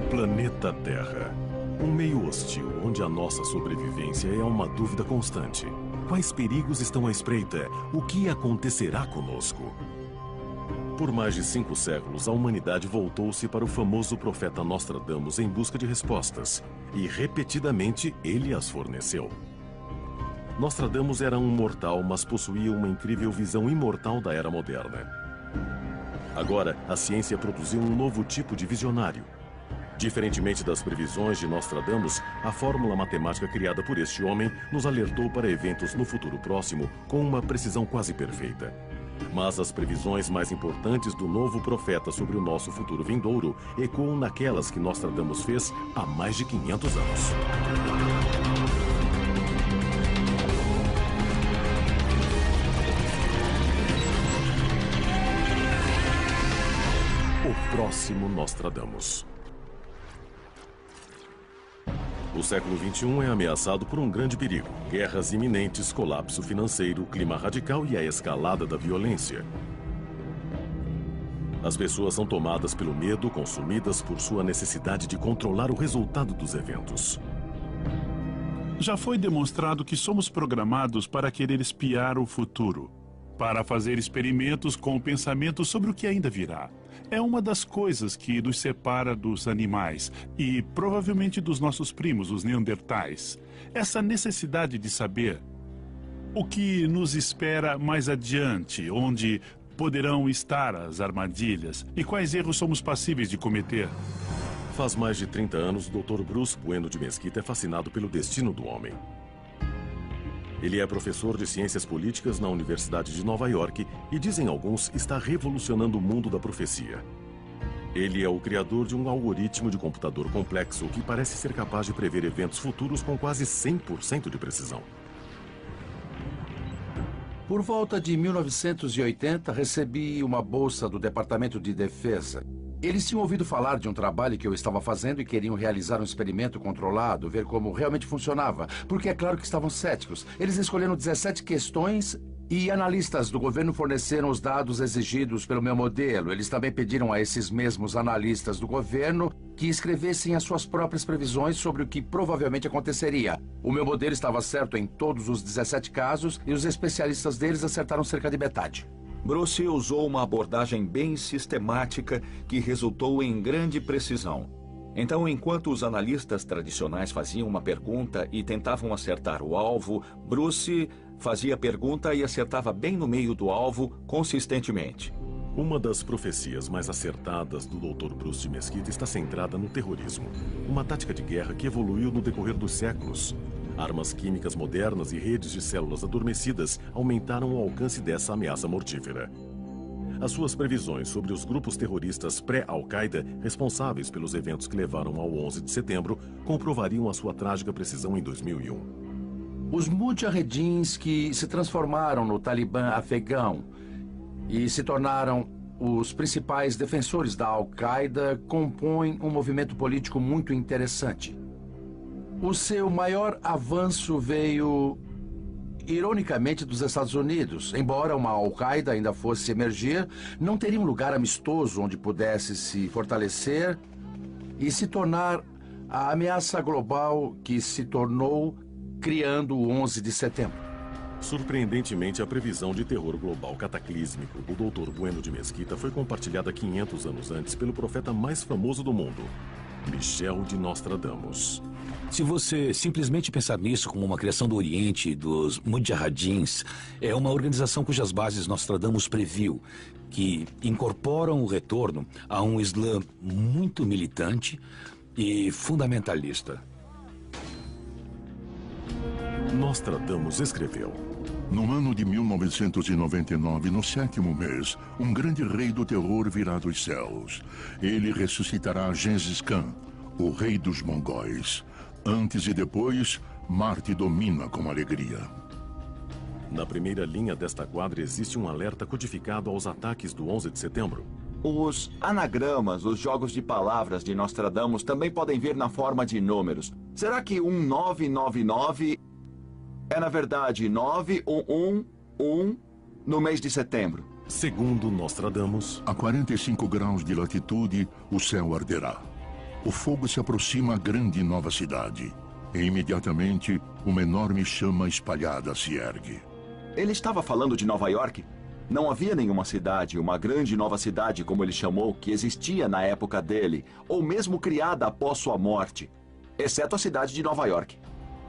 O planeta Terra. Um meio hostil, onde a nossa sobrevivência é uma dúvida constante. Quais perigos estão à espreita? O que acontecerá conosco? Por mais de 5 séculos, a humanidade voltou-se para o famoso profeta Nostradamus em busca de respostas. E, repetidamente, ele as forneceu. Nostradamus era um mortal, mas possuía uma incrível visão imortal da era moderna. Agora, a ciência produziu um novo tipo de visionário. Diferentemente das previsões de Nostradamus, a fórmula matemática criada por este homem nos alertou para eventos no futuro próximo com uma precisão quase perfeita. Mas as previsões mais importantes do novo profeta sobre o nosso futuro vindouro ecoam naquelas que Nostradamus fez há mais de 500 anos. O próximo Nostradamus. O século XXI é ameaçado por um grande perigo: guerras iminentes, colapso financeiro, clima radical e a escalada da violência. As pessoas são tomadas pelo medo, consumidas por sua necessidade de controlar o resultado dos eventos. Já foi demonstrado que somos programados para querer espiar o futuro, para fazer experimentos com o pensamento sobre o que ainda virá. É uma das coisas que nos separa dos animais e provavelmente dos nossos primos, os neandertais. Essa necessidade de saber o que nos espera mais adiante, onde poderão estar as armadilhas e quais erros somos passíveis de cometer. Faz mais de 30 anos, o Dr. Bruce Bueno de Mesquita é fascinado pelo destino do homem. Ele é professor de ciências políticas na Universidade de Nova York e, dizem alguns, está revolucionando o mundo da profecia. Ele é o criador de um algoritmo de computador complexo que parece ser capaz de prever eventos futuros com quase 100% de precisão. Por volta de 1980, recebi uma bolsa do Departamento de Defesa. Eles tinham ouvido falar de um trabalho que eu estava fazendo e queriam realizar um experimento controlado, ver como realmente funcionava, porque é claro que estavam céticos. Eles escolheram 17 questões e analistas do governo forneceram os dados exigidos pelo meu modelo. Eles também pediram a esses mesmos analistas do governo que escrevessem as suas próprias previsões sobre o que provavelmente aconteceria. O meu modelo estava certo em todos os 17 casos e os especialistas deles acertaram cerca de metade. Bruce usou uma abordagem bem sistemática que resultou em grande precisão. Então, enquanto os analistas tradicionais faziam uma pergunta e tentavam acertar o alvo, Bruce fazia a pergunta e acertava bem no meio do alvo consistentemente. Uma das profecias mais acertadas do Dr. Bruce de Mesquita está centrada no terrorismo, uma tática de guerra que evoluiu no decorrer dos séculos. Armas químicas modernas e redes de células adormecidas aumentaram o alcance dessa ameaça mortífera. As suas previsões sobre os grupos terroristas pré-Al-Qaeda, responsáveis pelos eventos que levaram ao 11 de setembro, comprovariam a sua trágica precisão em 2001. Os mujahedins que se transformaram no Talibã afegão e se tornaram os principais defensores da Al-Qaeda compõem um movimento político muito interessante. O seu maior avanço veio, ironicamente, dos Estados Unidos. Embora uma Al-Qaeda ainda fosse emergir, não teria um lugar amistoso onde pudesse se fortalecer e se tornar a ameaça global que se tornou, criando o 11 de setembro. Surpreendentemente, a previsão de terror global cataclísmico do Dr. Bueno de Mesquita foi compartilhada 500 anos antes pelo profeta mais famoso do mundo, Michel de Nostradamus. Se você simplesmente pensar nisso como uma criação do Oriente, dos Mujahedins, é uma organização cujas bases Nostradamus previu, que incorporam o retorno a um Islã muito militante e fundamentalista. Nostradamus escreveu: No ano de 1999, no 7º mês, um grande rei do terror virá dos céus. Ele ressuscitará Gengis Khan, o rei dos mongóis. Antes e depois, Marte domina com alegria. Na primeira linha desta quadra existe um alerta codificado aos ataques do 11 de setembro. Os anagramas, os jogos de palavras de Nostradamus também podem vir na forma de números. Será que 1999 é, na verdade, 9111 no mês de setembro? Segundo Nostradamus, a 45 graus de latitude, o céu arderá. O fogo se aproxima à grande nova cidade. E imediatamente, uma enorme chama espalhada se ergue. Ele estava falando de Nova York? Não havia nenhuma cidade, uma grande nova cidade, como ele chamou, que existia na época dele, ou mesmo criada após sua morte, exceto a cidade de Nova York.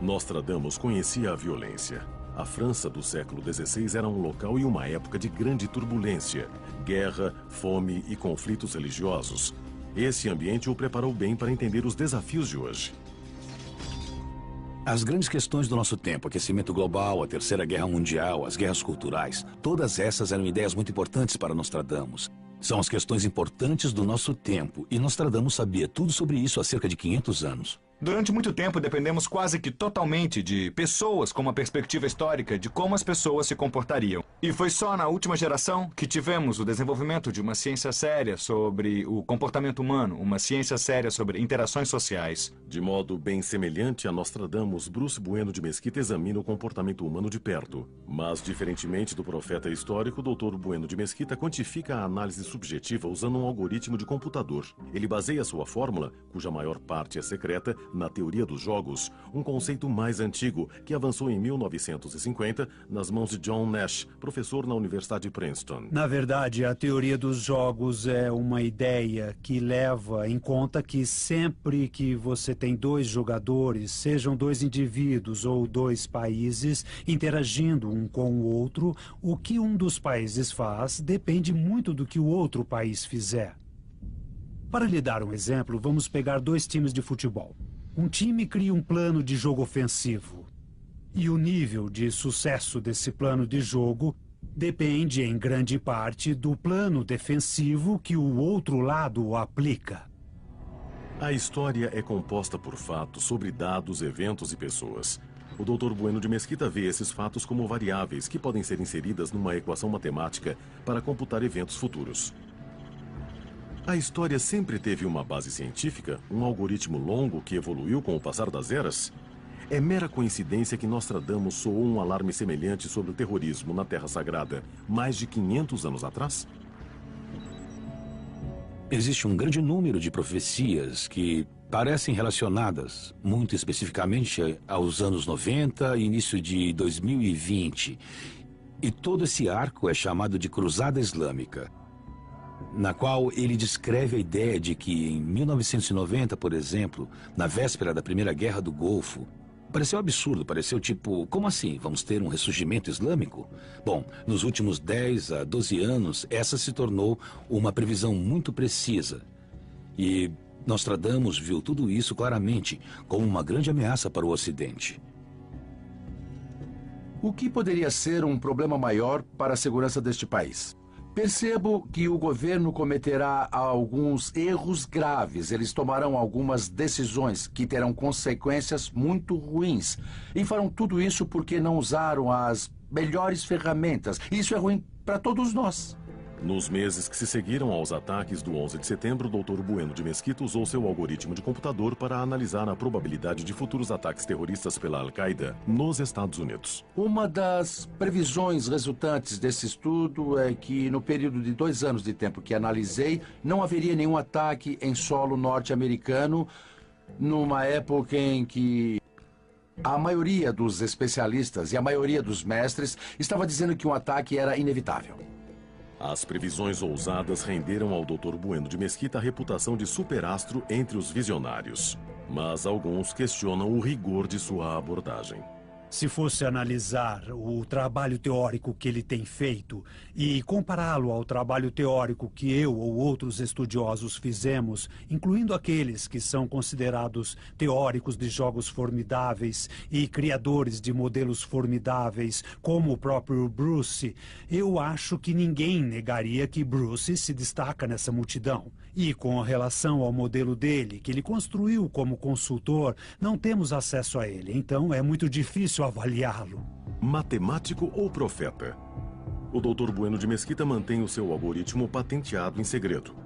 Nostradamus conhecia a violência. A França do século XVI era um local e uma época de grande turbulência, guerra, fome e conflitos religiosos. Esse ambiente o preparou bem para entender os desafios de hoje. As grandes questões do nosso tempo, aquecimento global, a Terceira Guerra Mundial, as guerras culturais, todas essas eram ideias muito importantes para Nostradamus. São as questões importantes do nosso tempo, e Nostradamus sabia tudo sobre isso há cerca de 500 anos. Durante muito tempo, dependemos quase que totalmente de pessoas com uma perspectiva histórica de como as pessoas se comportariam. E foi só na última geração que tivemos o desenvolvimento de uma ciência séria sobre o comportamento humano, uma ciência séria sobre interações sociais. De modo bem semelhante a Nostradamus, Bruce Bueno de Mesquita examina o comportamento humano de perto. Mas, diferentemente do profeta histórico, o Dr. Bueno de Mesquita quantifica a análise subjetiva usando um algoritmo de computador. Ele baseia sua fórmula, cuja maior parte é secreta, na teoria dos jogos, um conceito mais antigo que avançou em 1950 nas mãos de John Nash, professor na Universidade de Princeton. Na verdade, a teoria dos jogos é uma ideia que leva em conta que sempre que você tem dois jogadores, sejam dois indivíduos ou dois países, interagindo um com o outro, o que um dos países faz depende muito do que o outro país fizer. Para lhe dar um exemplo, vamos pegar dois times de futebol. Um time cria um plano de jogo ofensivo. E o nível de sucesso desse plano de jogo depende, em grande parte, do plano defensivo que o outro lado aplica. A história é composta por fatos sobre dados, eventos e pessoas. O Dr. Bueno de Mesquita vê esses fatos como variáveis que podem ser inseridas numa equação matemática para computar eventos futuros. A história sempre teve uma base científica, um algoritmo longo que evoluiu com o passar das eras? É mera coincidência que Nostradamus soou um alarme semelhante sobre o terrorismo na Terra Sagrada mais de 500 anos atrás? Existe um grande número de profecias que parecem relacionadas, muito especificamente, aos anos 90 e início de 2020. E todo esse arco é chamado de Cruzada Islâmica, na qual ele descreve a ideia de que em 1990, por exemplo, na véspera da Primeira Guerra do Golfo, pareceu absurdo, pareceu tipo, como assim, vamos ter um ressurgimento islâmico? Bom, nos últimos 10 a 12 anos, essa se tornou uma previsão muito precisa. E Nostradamus viu tudo isso claramente como uma grande ameaça para o Ocidente. O que poderia ser um problema maior para a segurança deste país? Percebo que o governo cometerá alguns erros graves. Eles tomarão algumas decisões que terão consequências muito ruins. E farão tudo isso porque não usaram as melhores ferramentas. Isso é ruim para todos nós. Nos meses que se seguiram aos ataques do 11 de setembro, o Dr. Bueno de Mesquita usou seu algoritmo de computador para analisar a probabilidade de futuros ataques terroristas pela Al-Qaeda nos Estados Unidos. Uma das previsões resultantes desse estudo é que, no período de 2 anos de tempo que analisei, não haveria nenhum ataque em solo norte-americano, numa época em que a maioria dos especialistas e a maioria dos mestres estava dizendo que um ataque era inevitável. As previsões ousadas renderam ao Dr. Bueno de Mesquita a reputação de superastro entre os visionários. Mas alguns questionam o rigor de sua abordagem. Se fosse analisar o trabalho teórico que ele tem feito e compará-lo ao trabalho teórico que eu ou outros estudiosos fizemos, incluindo aqueles que são considerados teóricos de jogos formidáveis e criadores de modelos formidáveis, como o próprio Bruce, eu acho que ninguém negaria que Bruce se destaca nessa multidão. E com relação ao modelo dele, que ele construiu como consultor, não temos acesso a ele, então é muito difícil avaliá-lo. Matemático ou profeta? O Dr. Bueno de Mesquita mantém o seu algoritmo patenteado em segredo.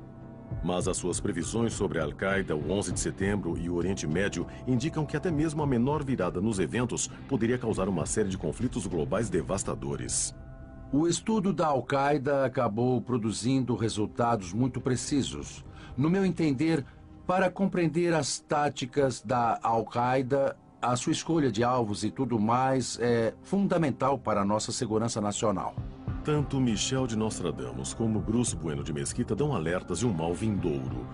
Mas as suas previsões sobre a Al-Qaeda, o 11 de setembro e o Oriente Médio indicam que até mesmo a menor virada nos eventos poderia causar uma série de conflitos globais devastadores. O estudo da Al-Qaeda acabou produzindo resultados muito precisos. No meu entender, Para compreender as táticas da Al-Qaeda, a sua escolha de alvos e tudo mais é fundamental para a nossa segurança nacional. Tanto Michel de Nostradamus como Bruce Bueno de Mesquita dão alertas de um mal vindouro.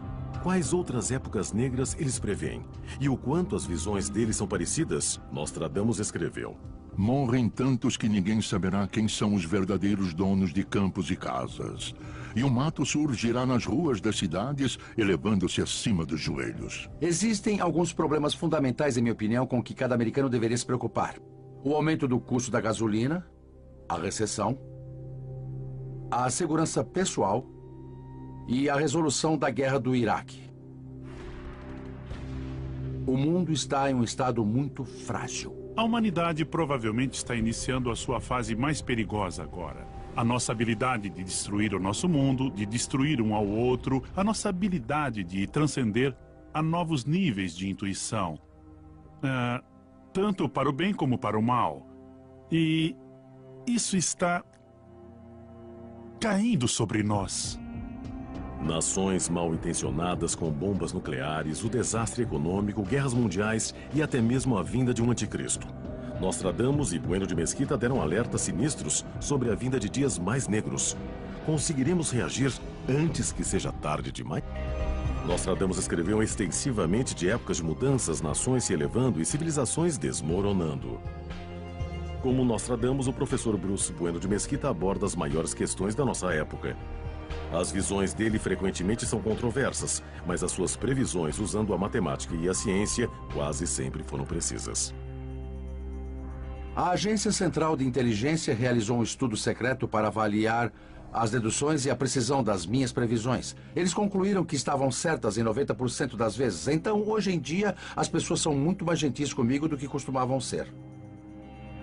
Quais outras épocas negras eles preveem? E o quanto as visões deles são parecidas? Nostradamus escreveu: Morrem tantos que ninguém saberá quem são os verdadeiros donos de campos e casas. E o mato surgirá nas ruas das cidades, elevando-se acima dos joelhos. Existem alguns problemas fundamentais, em minha opinião, com que cada americano deveria se preocupar. O aumento do custo da gasolina, a recessão, a segurança pessoal e a resolução da guerra do Iraque. O mundo está em um estado muito frágil. A humanidade provavelmente está iniciando a sua fase mais perigosa agora. A nossa habilidade de destruir o nosso mundo, de destruir um ao outro, a nossa habilidade de transcender a novos níveis de intuição. Tanto para o bem como para o mal. E isso está caindo sobre nós. Nações mal intencionadas com bombas nucleares, o desastre econômico, guerras mundiais e até mesmo a vinda de um anticristo. Nostradamus e Bueno de Mesquita deram alertas sinistros sobre a vinda de dias mais negros. Conseguiremos reagir antes que seja tarde demais? Nostradamus escreveu extensivamente de épocas de mudanças, nações se elevando e civilizações desmoronando. Como Nostradamus, o professor Bruce Bueno de Mesquita aborda as maiores questões da nossa época. As visões dele frequentemente são controversas, mas as suas previsões usando a matemática e a ciência quase sempre foram precisas. A Agência Central de Inteligência realizou um estudo secreto para avaliar as deduções e a precisão das minhas previsões. Eles concluíram que estavam certas em 90% das vezes. Então, hoje em dia, as pessoas são muito mais gentis comigo do que costumavam ser.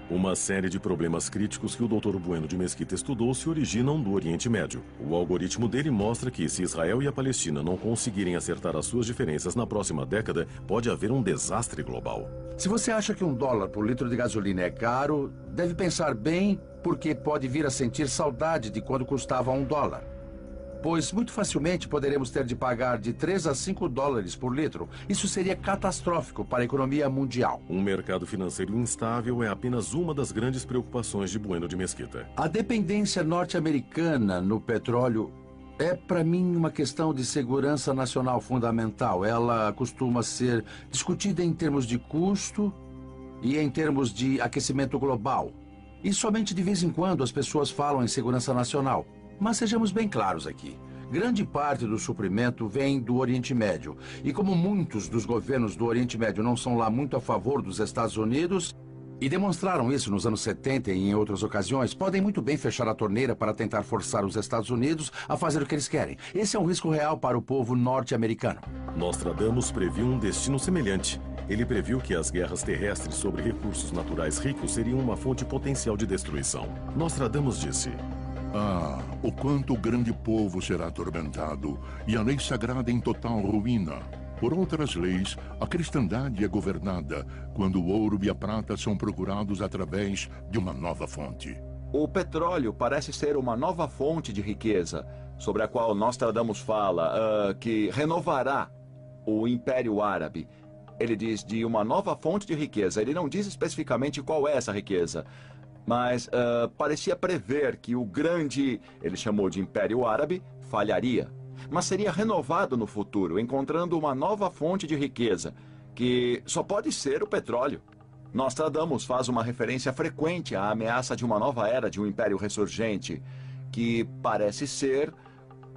Uma série de problemas críticos que o Dr. Bueno de Mesquita estudou se originam do Oriente Médio. O algoritmo dele mostra que, se Israel e a Palestina não conseguirem acertar as suas diferenças na próxima década, pode haver um desastre global. Se você acha que $1 por litro de gasolina é caro, deve pensar bem, porque pode vir a sentir saudade de quando custava $1. Pois muito facilmente poderemos ter de pagar de 3 a 5 dólares por litro. Isso seria catastrófico para a economia mundial. Um mercado financeiro instável é apenas uma das grandes preocupações de Bueno de Mesquita. A dependência norte-americana no petróleo é, para mim, uma questão de segurança nacional fundamental. Ela costuma ser discutida em termos de custo e em termos de aquecimento global. E somente de vez em quando as pessoas falam em segurança nacional. Mas sejamos bem claros aqui. Grande parte do suprimento vem do Oriente Médio. E como muitos dos governos do Oriente Médio não são lá muito a favor dos Estados Unidos, e demonstraram isso nos anos 70 e em outras ocasiões, podem muito bem fechar a torneira para tentar forçar os Estados Unidos a fazer o que eles querem. Esse é um risco real para o povo norte-americano. Nostradamus previu um destino semelhante. Ele previu que as guerras terrestres sobre recursos naturais ricos seriam uma fonte potencial de destruição. Nostradamus disse: o quanto o grande povo será atormentado, e a lei sagrada em total ruína. Por outras leis, a cristandade é governada quando o ouro e a prata são procurados através de uma nova fonte. O petróleo parece ser uma nova fonte de riqueza, sobre a qual Nostradamus fala que renovará o Império Árabe. Ele diz de uma nova fonte de riqueza. Ele não diz especificamente qual é essa riqueza. Mas parecia prever que o grande, ele chamou de Império Árabe, falharia. Mas seria renovado no futuro, encontrando uma nova fonte de riqueza, que só pode ser o petróleo. Nostradamus faz uma referência frequente à ameaça de uma nova era de um império ressurgente, que parece ser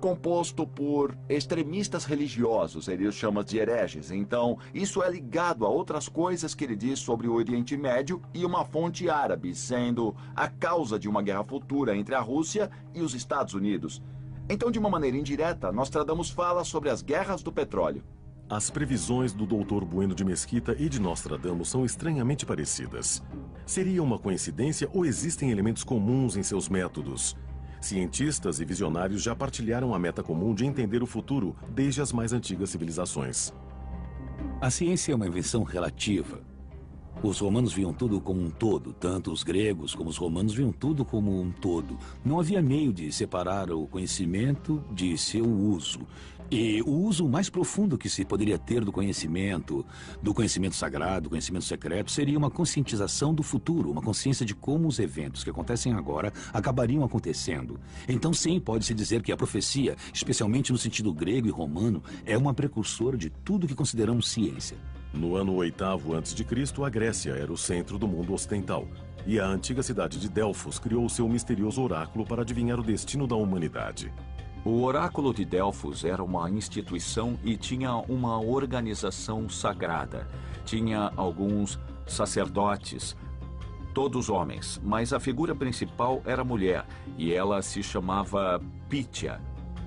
composto por extremistas religiosos, ele os chama de hereges. Então, isso é ligado a outras coisas que ele diz sobre o Oriente Médio e uma fonte árabe, sendo a causa de uma guerra futura entre a Rússia e os Estados Unidos. Então, de uma maneira indireta, Nostradamus fala sobre as guerras do petróleo. As previsões do Dr. Bueno de Mesquita e de Nostradamus são estranhamente parecidas. Seria uma coincidência ou existem elementos comuns em seus métodos? Cientistas e visionários já partilharam a meta comum de entender o futuro desde as mais antigas civilizações. A ciência é uma invenção relativa. Os romanos viam tudo como um todo, tanto os gregos como os romanos viam tudo como um todo. Não havia meio de separar o conhecimento de seu uso. E o uso mais profundo que se poderia ter do conhecimento sagrado, do conhecimento secreto, seria uma conscientização do futuro, uma consciência de como os eventos que acontecem agora acabariam acontecendo. Então, sim, pode-se dizer que a profecia, especialmente no sentido grego e romano, é uma precursora de tudo que consideramos ciência. No ano 8º a.C., a Grécia era o centro do mundo ocidental. E a antiga cidade de Delfos criou seu misterioso oráculo para adivinhar o destino da humanidade. O Oráculo de Delfos era uma instituição e tinha uma organização sagrada. Tinha alguns sacerdotes, todos homens, mas a figura principal era mulher, e ela se chamava Pítia.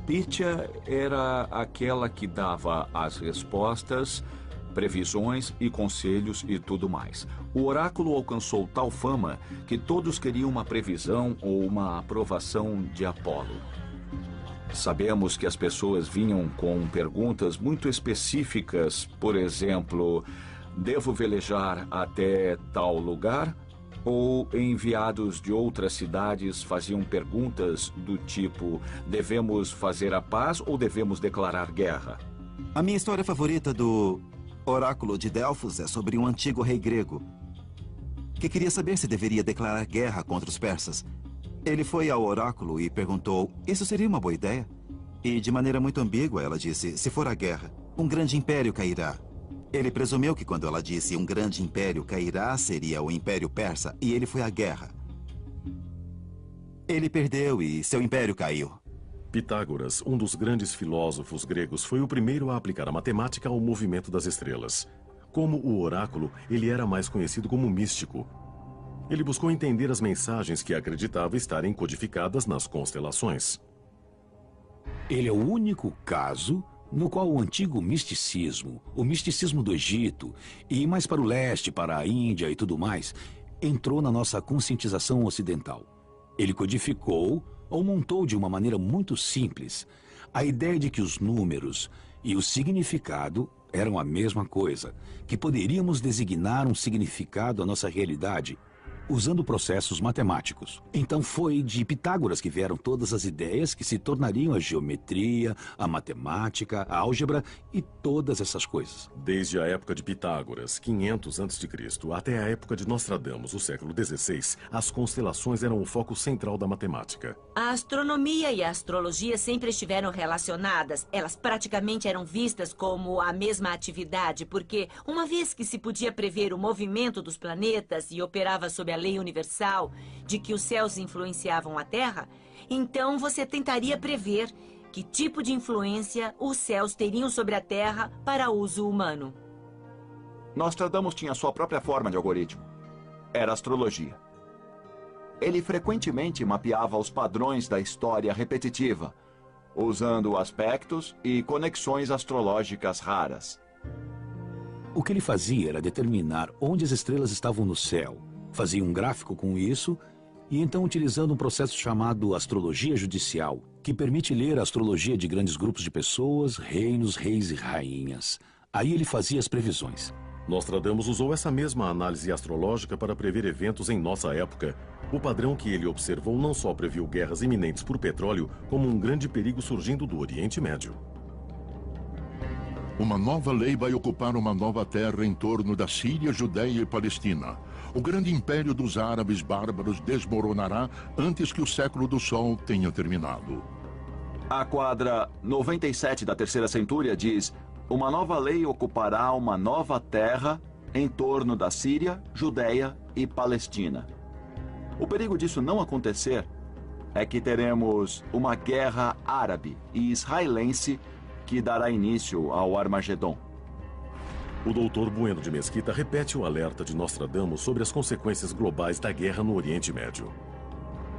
Pítia era aquela que dava as respostas, previsões e conselhos e tudo mais. O oráculo alcançou tal fama que todos queriam uma previsão ou uma aprovação de Apolo. Sabemos que as pessoas vinham com perguntas muito específicas, por exemplo, devo velejar até tal lugar? Ou enviados de outras cidades faziam perguntas do tipo, devemos fazer a paz ou devemos declarar guerra? A minha história favorita do Oráculo de Delfos é sobre um antigo rei grego que queria saber se deveria declarar guerra contra os persas. Ele foi ao oráculo e perguntou, isso seria uma boa ideia? E de maneira muito ambígua ela disse, se for a guerra, um grande império cairá. Ele presumiu que quando ela disse um grande império cairá, seria o Império Persa, e ele foi à guerra. Ele perdeu e seu império caiu. Pitágoras, um dos grandes filósofos gregos, foi o primeiro a aplicar a matemática ao movimento das estrelas. Como o oráculo, ele era mais conhecido como místico. Ele buscou entender as mensagens que acreditava estarem codificadas nas constelações. Ele é o único caso no qual o antigo misticismo, o misticismo do Egito, e mais para o leste, para a Índia e tudo mais, entrou na nossa conscientização ocidental. Ele codificou ou montou de uma maneira muito simples a ideia de que os números e o significado eram a mesma coisa, que poderíamos designar um significado à nossa realidade usando processos matemáticos. Então foi de Pitágoras que vieram todas as ideias que se tornariam a geometria, a matemática, a álgebra e todas essas coisas. Desde a época de Pitágoras, 500 a.C., até a época de Nostradamus, o século XVI, as constelações eram o foco central da matemática. A astronomia e a astrologia sempre estiveram relacionadas. Elas praticamente eram vistas como a mesma atividade, porque uma vez que se podia prever o movimento dos planetas e operava sob a lei universal de que os céus influenciavam a Terra, então você tentaria prever que tipo de influência os céus teriam sobre a Terra para uso humano. Nostradamus tinha sua própria forma de algoritmo. Era astrologia. Ele frequentemente mapeava os padrões da história repetitiva, usando aspectos e conexões astrológicas raras. O que ele fazia era determinar onde as estrelas estavam no céu. Fazia um gráfico com isso e então utilizando um processo chamado astrologia judicial, que permite ler a astrologia de grandes grupos de pessoas, reinos, reis e rainhas. Aí ele fazia as previsões. Nostradamus usou essa mesma análise astrológica para prever eventos em nossa época. O padrão que ele observou não só previu guerras iminentes por petróleo, como um grande perigo surgindo do Oriente Médio. Uma nova lei vai ocupar uma nova terra em torno da Síria, Judeia e Palestina. O grande império dos árabes bárbaros desmoronará antes que o século do Sol tenha terminado. A quadra 97 da Terceira Centúria diz: uma nova lei ocupará uma nova terra em torno da Síria, Judeia e Palestina. O perigo disso não acontecer é que teremos uma guerra árabe e israelense que dará início ao Armagedon. O Dr. Bueno de Mesquita repete o alerta de Nostradamus sobre as consequências globais da guerra no Oriente Médio.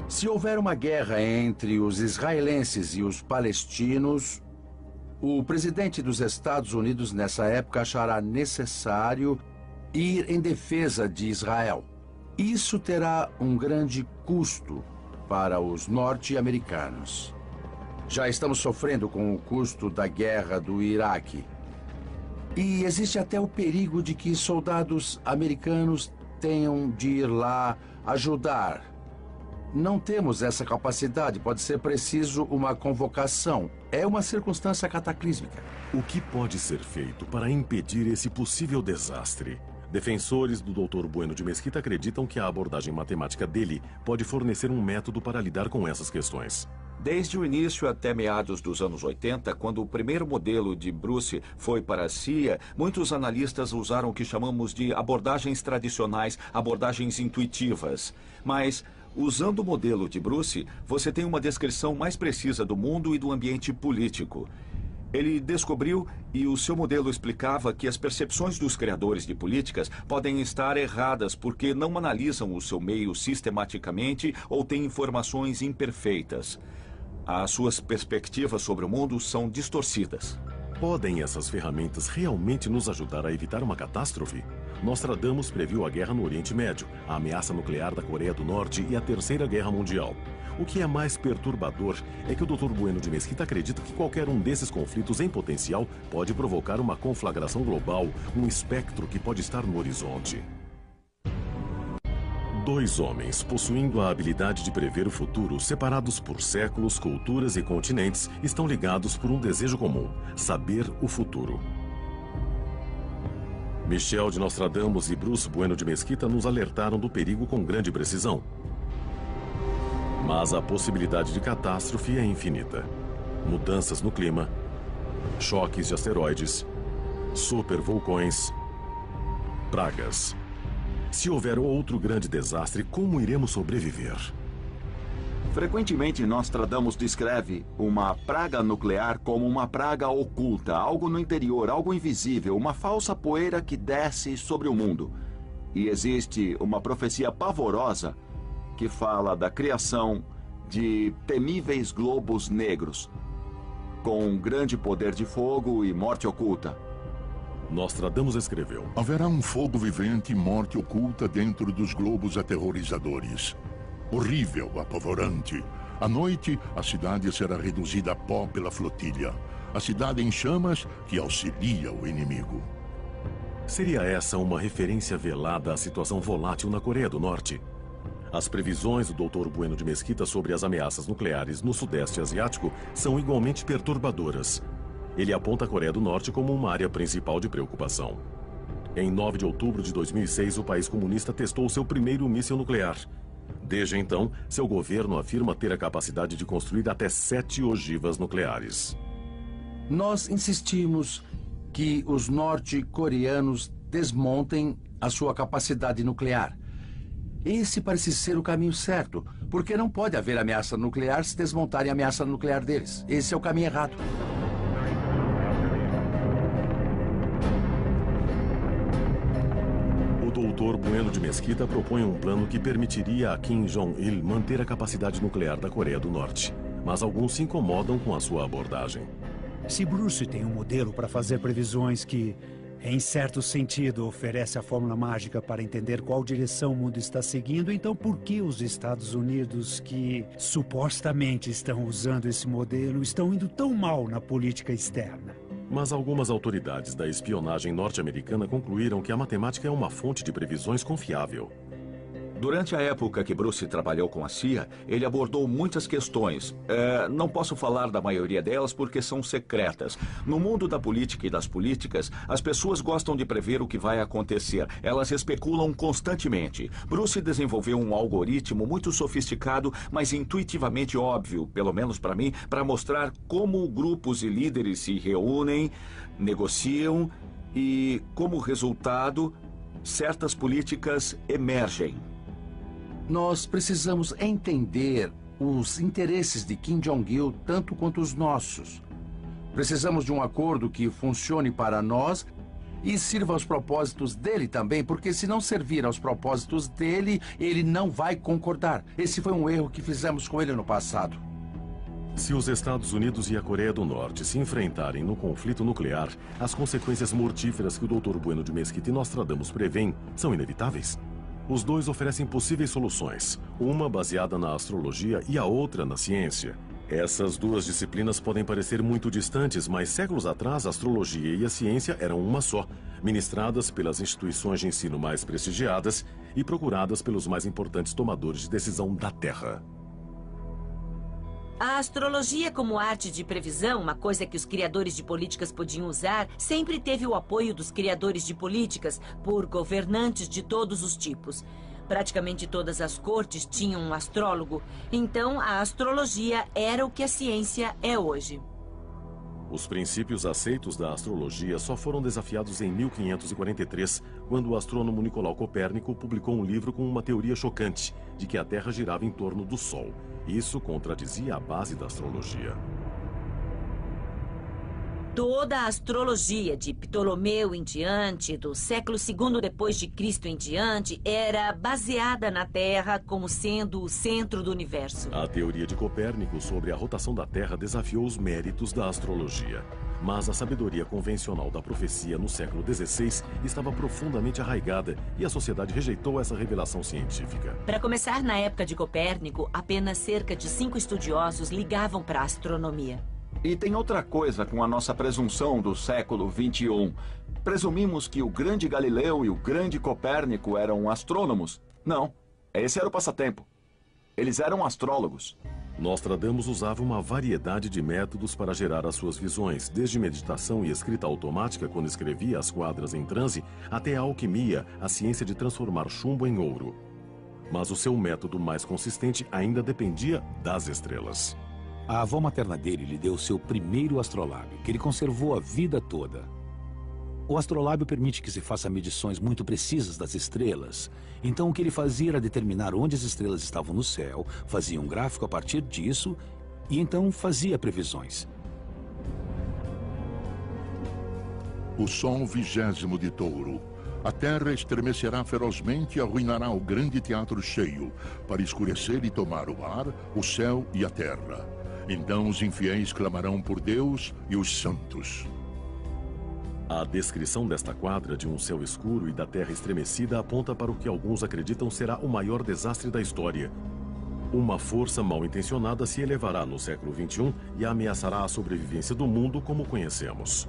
Se houver uma guerra entre os israelenses e os palestinos, o presidente dos Estados Unidos nessa época achará necessário ir em defesa de Israel. Isso terá um grande custo para os norte-americanos. Já estamos sofrendo com o custo da guerra do Iraque. E existe até o perigo de que soldados americanos tenham de ir lá ajudar. Não temos essa capacidade. Pode ser preciso uma convocação. É uma circunstância cataclísmica. O que pode ser feito para impedir esse possível desastre? Defensores do Dr. Bueno de Mesquita acreditam que a abordagem matemática dele pode fornecer um método para lidar com essas questões. Desde o início até meados dos anos 80, quando o primeiro modelo de Bruce foi para a CIA, muitos analistas usaram o que chamamos de abordagens tradicionais, abordagens intuitivas. Mas, usando o modelo de Bruce, você tem uma descrição mais precisa do mundo e do ambiente político. Ele descobriu, e o seu modelo explicava, que as percepções dos criadores de políticas podem estar erradas porque não analisam o seu meio sistematicamente ou têm informações imperfeitas. As suas perspectivas sobre o mundo são distorcidas. Podem essas ferramentas realmente nos ajudar a evitar uma catástrofe? Nostradamus previu a guerra no Oriente Médio, a ameaça nuclear da Coreia do Norte e a Terceira Guerra Mundial. O que é mais perturbador é que o Dr. Bueno de Mesquita acredita que qualquer um desses conflitos em potencial pode provocar uma conflagração global, um espectro que pode estar no horizonte. Dois homens, possuindo a habilidade de prever o futuro, separados por séculos, culturas e continentes, estão ligados por um desejo comum: saber o futuro. Michel de Nostradamus e Bruce Bueno de Mesquita nos alertaram do perigo com grande precisão. Mas a possibilidade de catástrofe é infinita. Mudanças no clima, choques de asteroides, supervulcões, pragas. Se houver outro grande desastre, como iremos sobreviver? Frequentemente, Nostradamus descreve uma praga nuclear como uma praga oculta, algo no interior, algo invisível, uma falsa poeira que desce sobre o mundo. E existe uma profecia pavorosa que fala da criação de temíveis globos negros, com grande poder de fogo e morte oculta. Nostradamus escreveu: haverá um fogo vivente e morte oculta dentro dos globos aterrorizadores. Horrível, apavorante. À noite, a cidade será reduzida a pó pela flotilha. A cidade em chamas que auxilia o inimigo. Seria essa uma referência velada à situação volátil na Coreia do Norte? As previsões do Dr. Bueno de Mesquita sobre as ameaças nucleares no Sudeste Asiático são igualmente perturbadoras. Ele aponta a Coreia do Norte como uma área principal de preocupação. Em 9 de outubro de 2006, o país comunista testou seu primeiro míssil nuclear. Desde então, seu governo afirma ter a capacidade de construir até 7 ogivas nucleares. Nós insistimos que os norte-coreanos desmontem a sua capacidade nuclear. Esse parece ser o caminho certo, porque não pode haver ameaça nuclear se desmontarem a ameaça nuclear deles. Esse é o caminho errado. O Dr. Bueno de Mesquita propõe um plano que permitiria a Kim Jong-il manter a capacidade nuclear da Coreia do Norte. Mas alguns se incomodam com a sua abordagem. Se Bruce tem um modelo para fazer previsões que, em certo sentido, oferece a fórmula mágica para entender qual direção o mundo está seguindo, então por que os Estados Unidos, que supostamente estão usando esse modelo, estão indo tão mal na política externa? Mas algumas autoridades da espionagem norte-americana concluíram que a matemática é uma fonte de previsões confiável. Durante a época que Bruce trabalhou com a CIA, ele abordou muitas questões. Não posso falar da maioria delas porque são secretas. No mundo da política e das políticas, as pessoas gostam de prever o que vai acontecer. Elas especulam constantemente. Bruce desenvolveu um algoritmo muito sofisticado, mas intuitivamente óbvio, pelo menos para mim, para mostrar como grupos e líderes se reúnem, negociam e, como resultado, certas políticas emergem. Nós precisamos entender os interesses de Kim Jong-il tanto quanto os nossos. Precisamos de um acordo que funcione para nós e sirva aos propósitos dele também, porque se não servir aos propósitos dele, ele não vai concordar. Esse foi um erro que fizemos com ele no passado. Se os Estados Unidos e a Coreia do Norte se enfrentarem no conflito nuclear, as consequências mortíferas que o Dr. Bueno de Mesquita e Nostradamus prevêem são inevitáveis. Os dois oferecem possíveis soluções, uma baseada na astrologia e a outra na ciência. Essas duas disciplinas podem parecer muito distantes, mas séculos atrás a astrologia e a ciência eram uma só, ministradas pelas instituições de ensino mais prestigiadas e procuradas pelos mais importantes tomadores de decisão da Terra. A astrologia como arte de previsão, uma coisa que os criadores de políticas podiam usar, sempre teve o apoio dos criadores de políticas por governantes de todos os tipos. Praticamente todas as cortes tinham um astrólogo, então a astrologia era o que a ciência é hoje. Os princípios aceitos da astrologia só foram desafiados em 1543, quando o astrônomo Nicolau Copérnico publicou um livro com uma teoria chocante de que a Terra girava em torno do Sol. Isso contradizia a base da astrologia. Toda a astrologia de Ptolomeu em diante, do século II depois de Cristo em diante, era baseada na Terra como sendo o centro do universo. A teoria de Copérnico sobre a rotação da Terra desafiou os méritos da astrologia. Mas a sabedoria convencional da profecia no século XVI estava profundamente arraigada e a sociedade rejeitou essa revelação científica. Para começar, na época de Copérnico, apenas cerca de 5 estudiosos ligavam para a astronomia. E tem outra coisa com a nossa presunção do século XXI. Presumimos que o grande Galileu e o grande Copérnico eram astrônomos. Não, esse era o passatempo. Eles eram astrólogos. Nostradamus usava uma variedade de métodos para gerar as suas visões, desde meditação e escrita automática quando escrevia as quadras em transe, até a alquimia, a ciência de transformar chumbo em ouro. Mas o seu método mais consistente ainda dependia das estrelas. A avó materna dele lhe deu seu primeiro astrolábio, que ele conservou a vida toda. O astrolábio permite que se faça medições muito precisas das estrelas. Então o que ele fazia era determinar onde as estrelas estavam no céu, fazia um gráfico a partir disso e então fazia previsões. O Sol 20º de Touro. A terra estremecerá ferozmente e arruinará o grande teatro cheio, para escurecer e tomar o ar, o céu e a terra. Então os infiéis clamarão por Deus e os santos. A descrição desta quadra de um céu escuro e da terra estremecida aponta para o que alguns acreditam será o maior desastre da história. Uma força mal intencionada se elevará no século XXI e ameaçará a sobrevivência do mundo como conhecemos.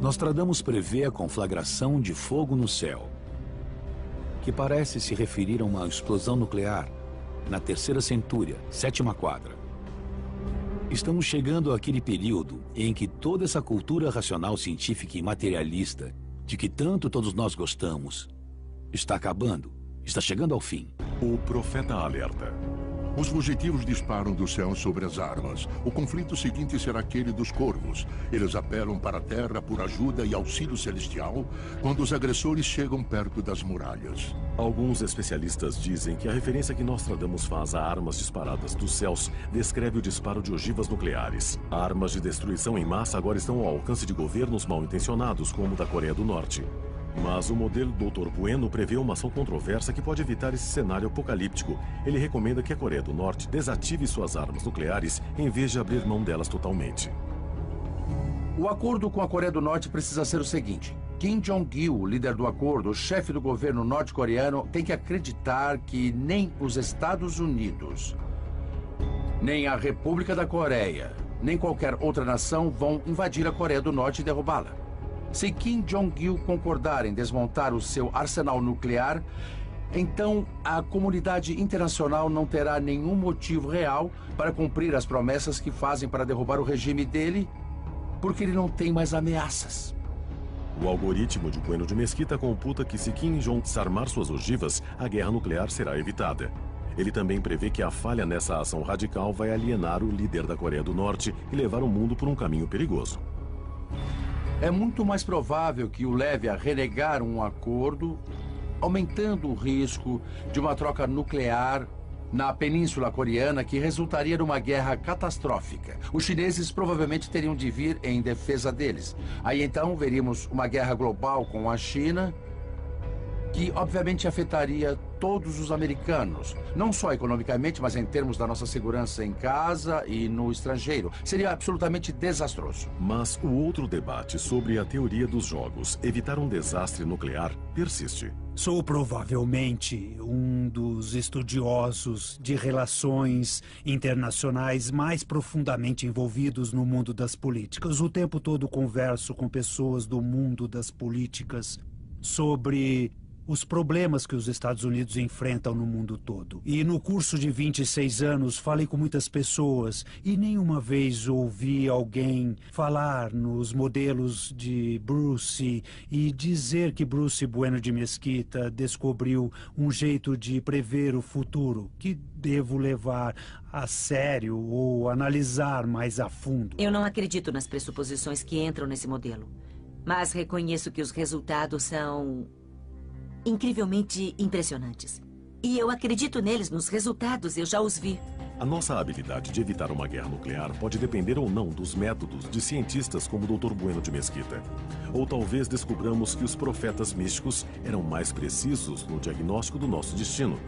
Nostradamus prevê a conflagração de fogo no céu, que parece se referir a uma explosão nuclear na terceira centúria, 7ª quadra. Estamos chegando àquele período em que toda essa cultura racional, científica e materialista, de que tanto todos nós gostamos, está acabando, está chegando ao fim. O profeta alerta. Os fugitivos disparam do céu sobre as armas. O conflito seguinte será aquele dos corvos. Eles apelam para a terra por ajuda e auxílio celestial quando os agressores chegam perto das muralhas. Alguns especialistas dizem que a referência que Nostradamus faz a armas disparadas dos céus descreve o disparo de ogivas nucleares. Armas de destruição em massa agora estão ao alcance de governos mal intencionados, como o da Coreia do Norte. Mas o modelo Dr. Bueno prevê uma ação controversa que pode evitar esse cenário apocalíptico. Ele recomenda que a Coreia do Norte desative suas armas nucleares em vez de abrir mão delas totalmente. O acordo com a Coreia do Norte precisa ser o seguinte. Kim Jong-il, líder do acordo, o chefe do governo norte-coreano, tem que acreditar que nem os Estados Unidos, nem a República da Coreia, nem qualquer outra nação vão invadir a Coreia do Norte e derrubá-la. Se Kim Jong-il concordar em desmontar o seu arsenal nuclear, então a comunidade internacional não terá nenhum motivo real para cumprir as promessas que fazem para derrubar o regime dele, porque ele não tem mais ameaças. O algoritmo de Bueno de Mesquita computa que se Kim Jong desarmar suas ogivas, a guerra nuclear será evitada. Ele também prevê que a falha nessa ação radical vai alienar o líder da Coreia do Norte e levar o mundo por um caminho perigoso. É muito mais provável que o leve a renegar um acordo, aumentando o risco de uma troca nuclear na Península Coreana que resultaria numa guerra catastrófica. Os chineses provavelmente teriam de vir em defesa deles. Aí então veríamos uma guerra global com a China, que obviamente afetaria todos os americanos, não só economicamente, mas em termos da nossa segurança em casa e no estrangeiro. Seria absolutamente desastroso. Mas o outro debate sobre a teoria dos jogos, evitar um desastre nuclear, persiste. Sou provavelmente um dos estudiosos de relações internacionais mais profundamente envolvidos no mundo das políticas. O tempo todo converso com pessoas do mundo das políticas sobre os problemas que os Estados Unidos enfrentam no mundo todo. E no curso de 26 anos, falei com muitas pessoas e nenhuma vez ouvi alguém falar nos modelos de Bruce e dizer que Bruce Bueno de Mesquita descobriu um jeito de prever o futuro que devo levar a sério ou analisar mais a fundo. Eu não acredito nas pressuposições que entram nesse modelo, mas reconheço que os resultados são incrivelmente impressionantes. E eu acredito neles, nos resultados, eu já os vi. A nossa habilidade de evitar uma guerra nuclear pode depender ou não dos métodos de cientistas como o Dr. Bueno de Mesquita. Ou talvez descobramos que os profetas místicos eram mais precisos no diagnóstico do nosso destino.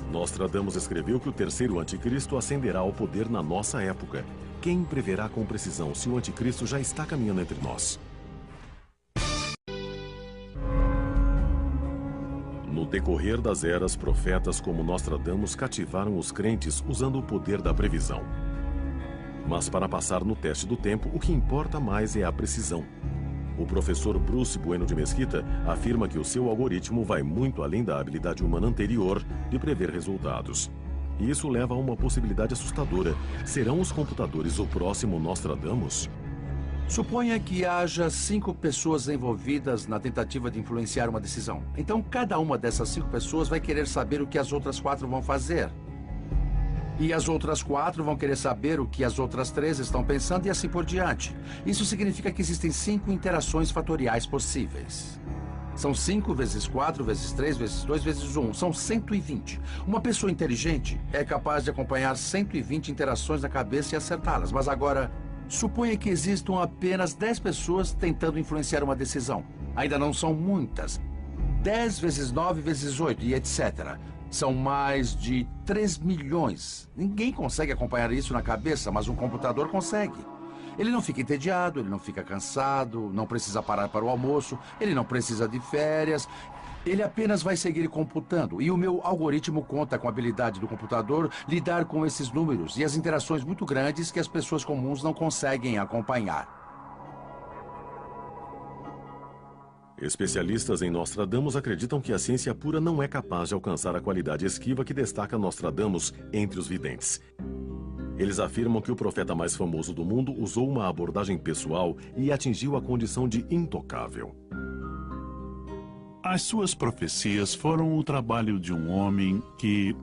Nostradamus escreveu que o terceiro anticristo ascenderá ao poder na nossa época. Quem preverá com precisão se o anticristo já está caminhando entre nós? No decorrer das eras, profetas como Nostradamus cativaram os crentes usando o poder da previsão. Mas para passar no teste do tempo, o que importa mais é a precisão. O professor Bruce Bueno de Mesquita afirma que o seu algoritmo vai muito além da habilidade humana anterior de prever resultados. E isso leva a uma possibilidade assustadora. Serão os computadores o próximo Nostradamus? Suponha que haja 5 pessoas envolvidas na tentativa de influenciar uma decisão. Então, cada uma dessas 5 pessoas vai querer saber o que as outras 4 vão fazer. E as outras 4 vão querer saber o que as outras 3 estão pensando e assim por diante. Isso significa que existem 5 interações fatoriais possíveis. São 5 vezes 4 vezes 3 vezes 2 vezes 1. São 120. Uma pessoa inteligente é capaz de acompanhar 120 interações na cabeça e acertá-las. Mas agora, suponha que existam apenas 10 pessoas tentando influenciar uma decisão. Ainda não são muitas. 10 vezes 9 vezes 8 e etc. São mais de 3 milhões. Ninguém consegue acompanhar isso na cabeça, mas um computador consegue. Ele não fica entediado, ele não fica cansado, não precisa parar para o almoço, ele não precisa de férias. Ele apenas vai seguir computando. E o meu algoritmo conta com a habilidade do computador lidar com esses números e as interações muito grandes que as pessoas comuns não conseguem acompanhar. Especialistas em Nostradamus acreditam que a ciência pura não é capaz de alcançar a qualidade esquiva que destaca Nostradamus entre os videntes. Eles afirmam que o profeta mais famoso do mundo usou uma abordagem pessoal e atingiu a condição de intocável. As suas profecias foram o trabalho de um homem que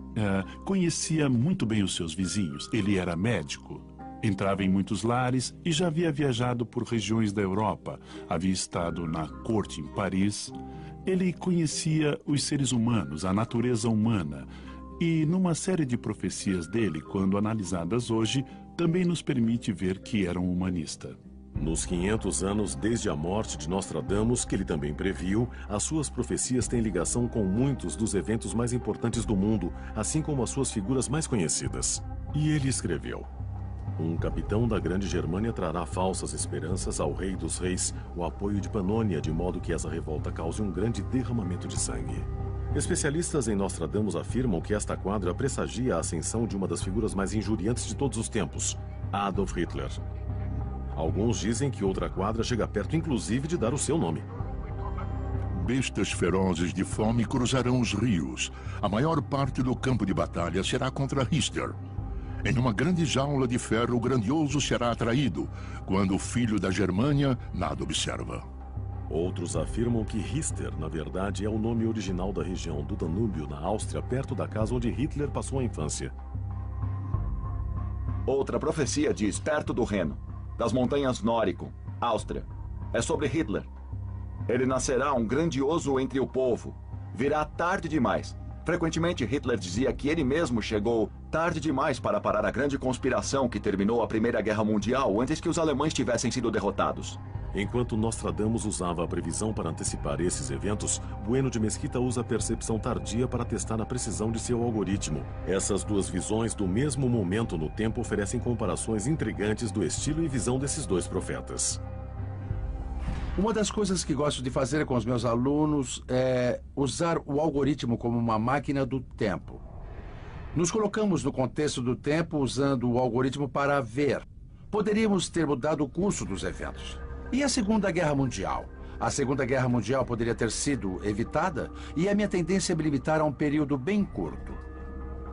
conhecia muito bem os seus vizinhos. Ele era médico, entrava em muitos lares e já havia viajado por regiões da Europa. Havia estado na corte em Paris. Ele conhecia os seres humanos, a natureza humana. E numa série de profecias dele, quando analisadas hoje, também nos permite ver que era um humanista. Nos 500 anos desde a morte de Nostradamus, que ele também previu, as suas profecias têm ligação com muitos dos eventos mais importantes do mundo, assim como as suas figuras mais conhecidas. E ele escreveu: um capitão da Grande Germânia trará falsas esperanças ao rei dos reis, o apoio de Panônia, de modo que essa revolta cause um grande derramamento de sangue. Especialistas em Nostradamus afirmam que esta quadra pressagia a ascensão de uma das figuras mais injuriantes de todos os tempos, Adolf Hitler. Alguns dizem que outra quadra chega perto, inclusive, de dar o seu nome. Bestas ferozes de fome cruzarão os rios. A maior parte do campo de batalha será contra Hitler. Em uma grande jaula de ferro, o grandioso será atraído, quando o filho da Germânia nada observa. Outros afirmam que Rister, na verdade, é o nome original da região do Danúbio, na Áustria, perto da casa onde Hitler passou a infância. Outra profecia diz perto do Reno, das montanhas Nórico, Áustria. É sobre Hitler. Ele nascerá um grandioso entre o povo. Virá tarde demais. Frequentemente, Hitler dizia que ele mesmo chegou tarde demais para parar a grande conspiração que terminou a Primeira Guerra Mundial antes que os alemães tivessem sido derrotados. Enquanto Nostradamus usava a previsão para antecipar esses eventos, Bueno de Mesquita usa a percepção tardia para testar a precisão de seu algoritmo. Essas duas visões do mesmo momento no tempo oferecem comparações intrigantes do estilo e visão desses dois profetas. Uma das coisas que gosto de fazer com os meus alunos é usar o algoritmo como uma máquina do tempo. Nos colocamos no contexto do tempo usando o algoritmo para ver. Poderíamos ter mudado o curso dos eventos. E a Segunda Guerra Mundial? A Segunda Guerra Mundial poderia ter sido evitada e a minha tendência é me limitar a um período bem curto.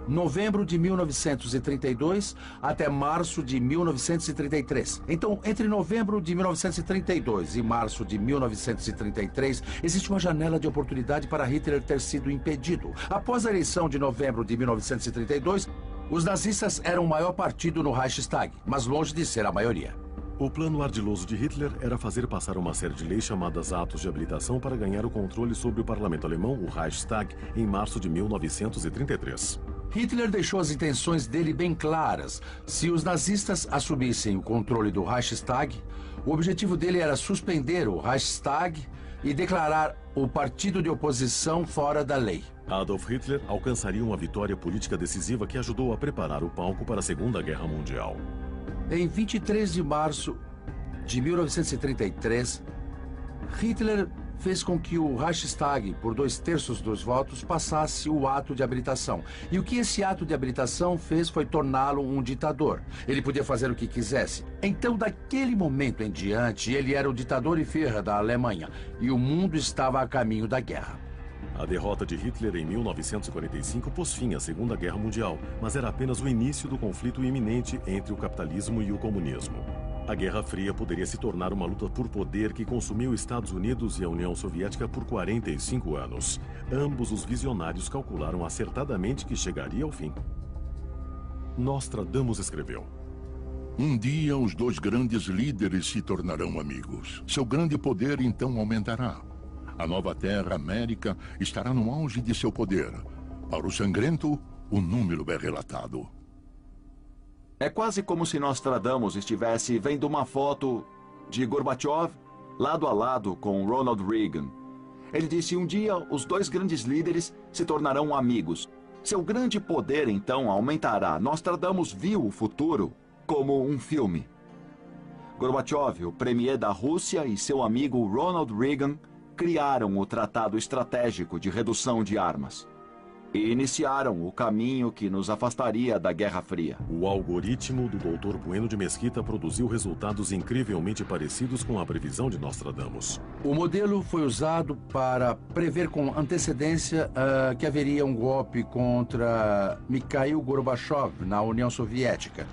Novembro de 1932 até março de 1933. Então, entre novembro de 1932 e março de 1933, existe uma janela de oportunidade para Hitler ter sido impedido. Após a eleição de novembro de 1932, os nazistas eram o maior partido no Reichstag, mas longe de ser a maioria. O plano ardiloso de Hitler era fazer passar uma série de leis chamadas Atos de Habilitação para ganhar o controle sobre o parlamento alemão, o Reichstag, em março de 1933. Hitler deixou as intenções dele bem claras. Se os nazistas assumissem o controle do Reichstag, o objetivo dele era suspender o Reichstag e declarar o partido de oposição fora da lei. Adolf Hitler alcançaria uma vitória política decisiva que ajudou a preparar o palco para a Segunda Guerra Mundial. Em 23 de março de 1933, Hitler fez com que o Reichstag, por 2/3 dos votos, passasse o ato de habilitação. E o que esse ato de habilitação fez foi torná-lo um ditador. Ele podia fazer o que quisesse. Então, daquele momento em diante, ele era o ditador e Führer da Alemanha. E o mundo estava a caminho da guerra. A derrota de Hitler em 1945 pôs fim à Segunda Guerra Mundial, mas era apenas o início do conflito iminente entre o capitalismo e o comunismo. A Guerra Fria poderia se tornar uma luta por poder que consumiu os Estados Unidos e a União Soviética por 45 anos. Ambos os visionários calcularam acertadamente que chegaria ao fim. Nostradamus escreveu: Um dia os dois grandes líderes se tornarão amigos. Seu grande poder então aumentará. A nova Terra América estará no auge de seu poder. Para o sangrento, o número é relatado. É quase como se Nostradamus estivesse vendo uma foto de Gorbachev lado a lado com Ronald Reagan. Ele disse: um dia os dois grandes líderes se tornarão amigos. Seu grande poder então aumentará. Nostradamus viu o futuro como um filme. Gorbachev, o premier da Rússia, e seu amigo Ronald Reagan criaram o Tratado Estratégico de Redução de Armas e iniciaram o caminho que nos afastaria da Guerra Fria. O algoritmo do Dr. Bueno de Mesquita produziu resultados incrivelmente parecidos com a previsão de Nostradamus. O modelo foi usado para prever com antecedência que haveria um golpe contra Mikhail Gorbachev na União Soviética.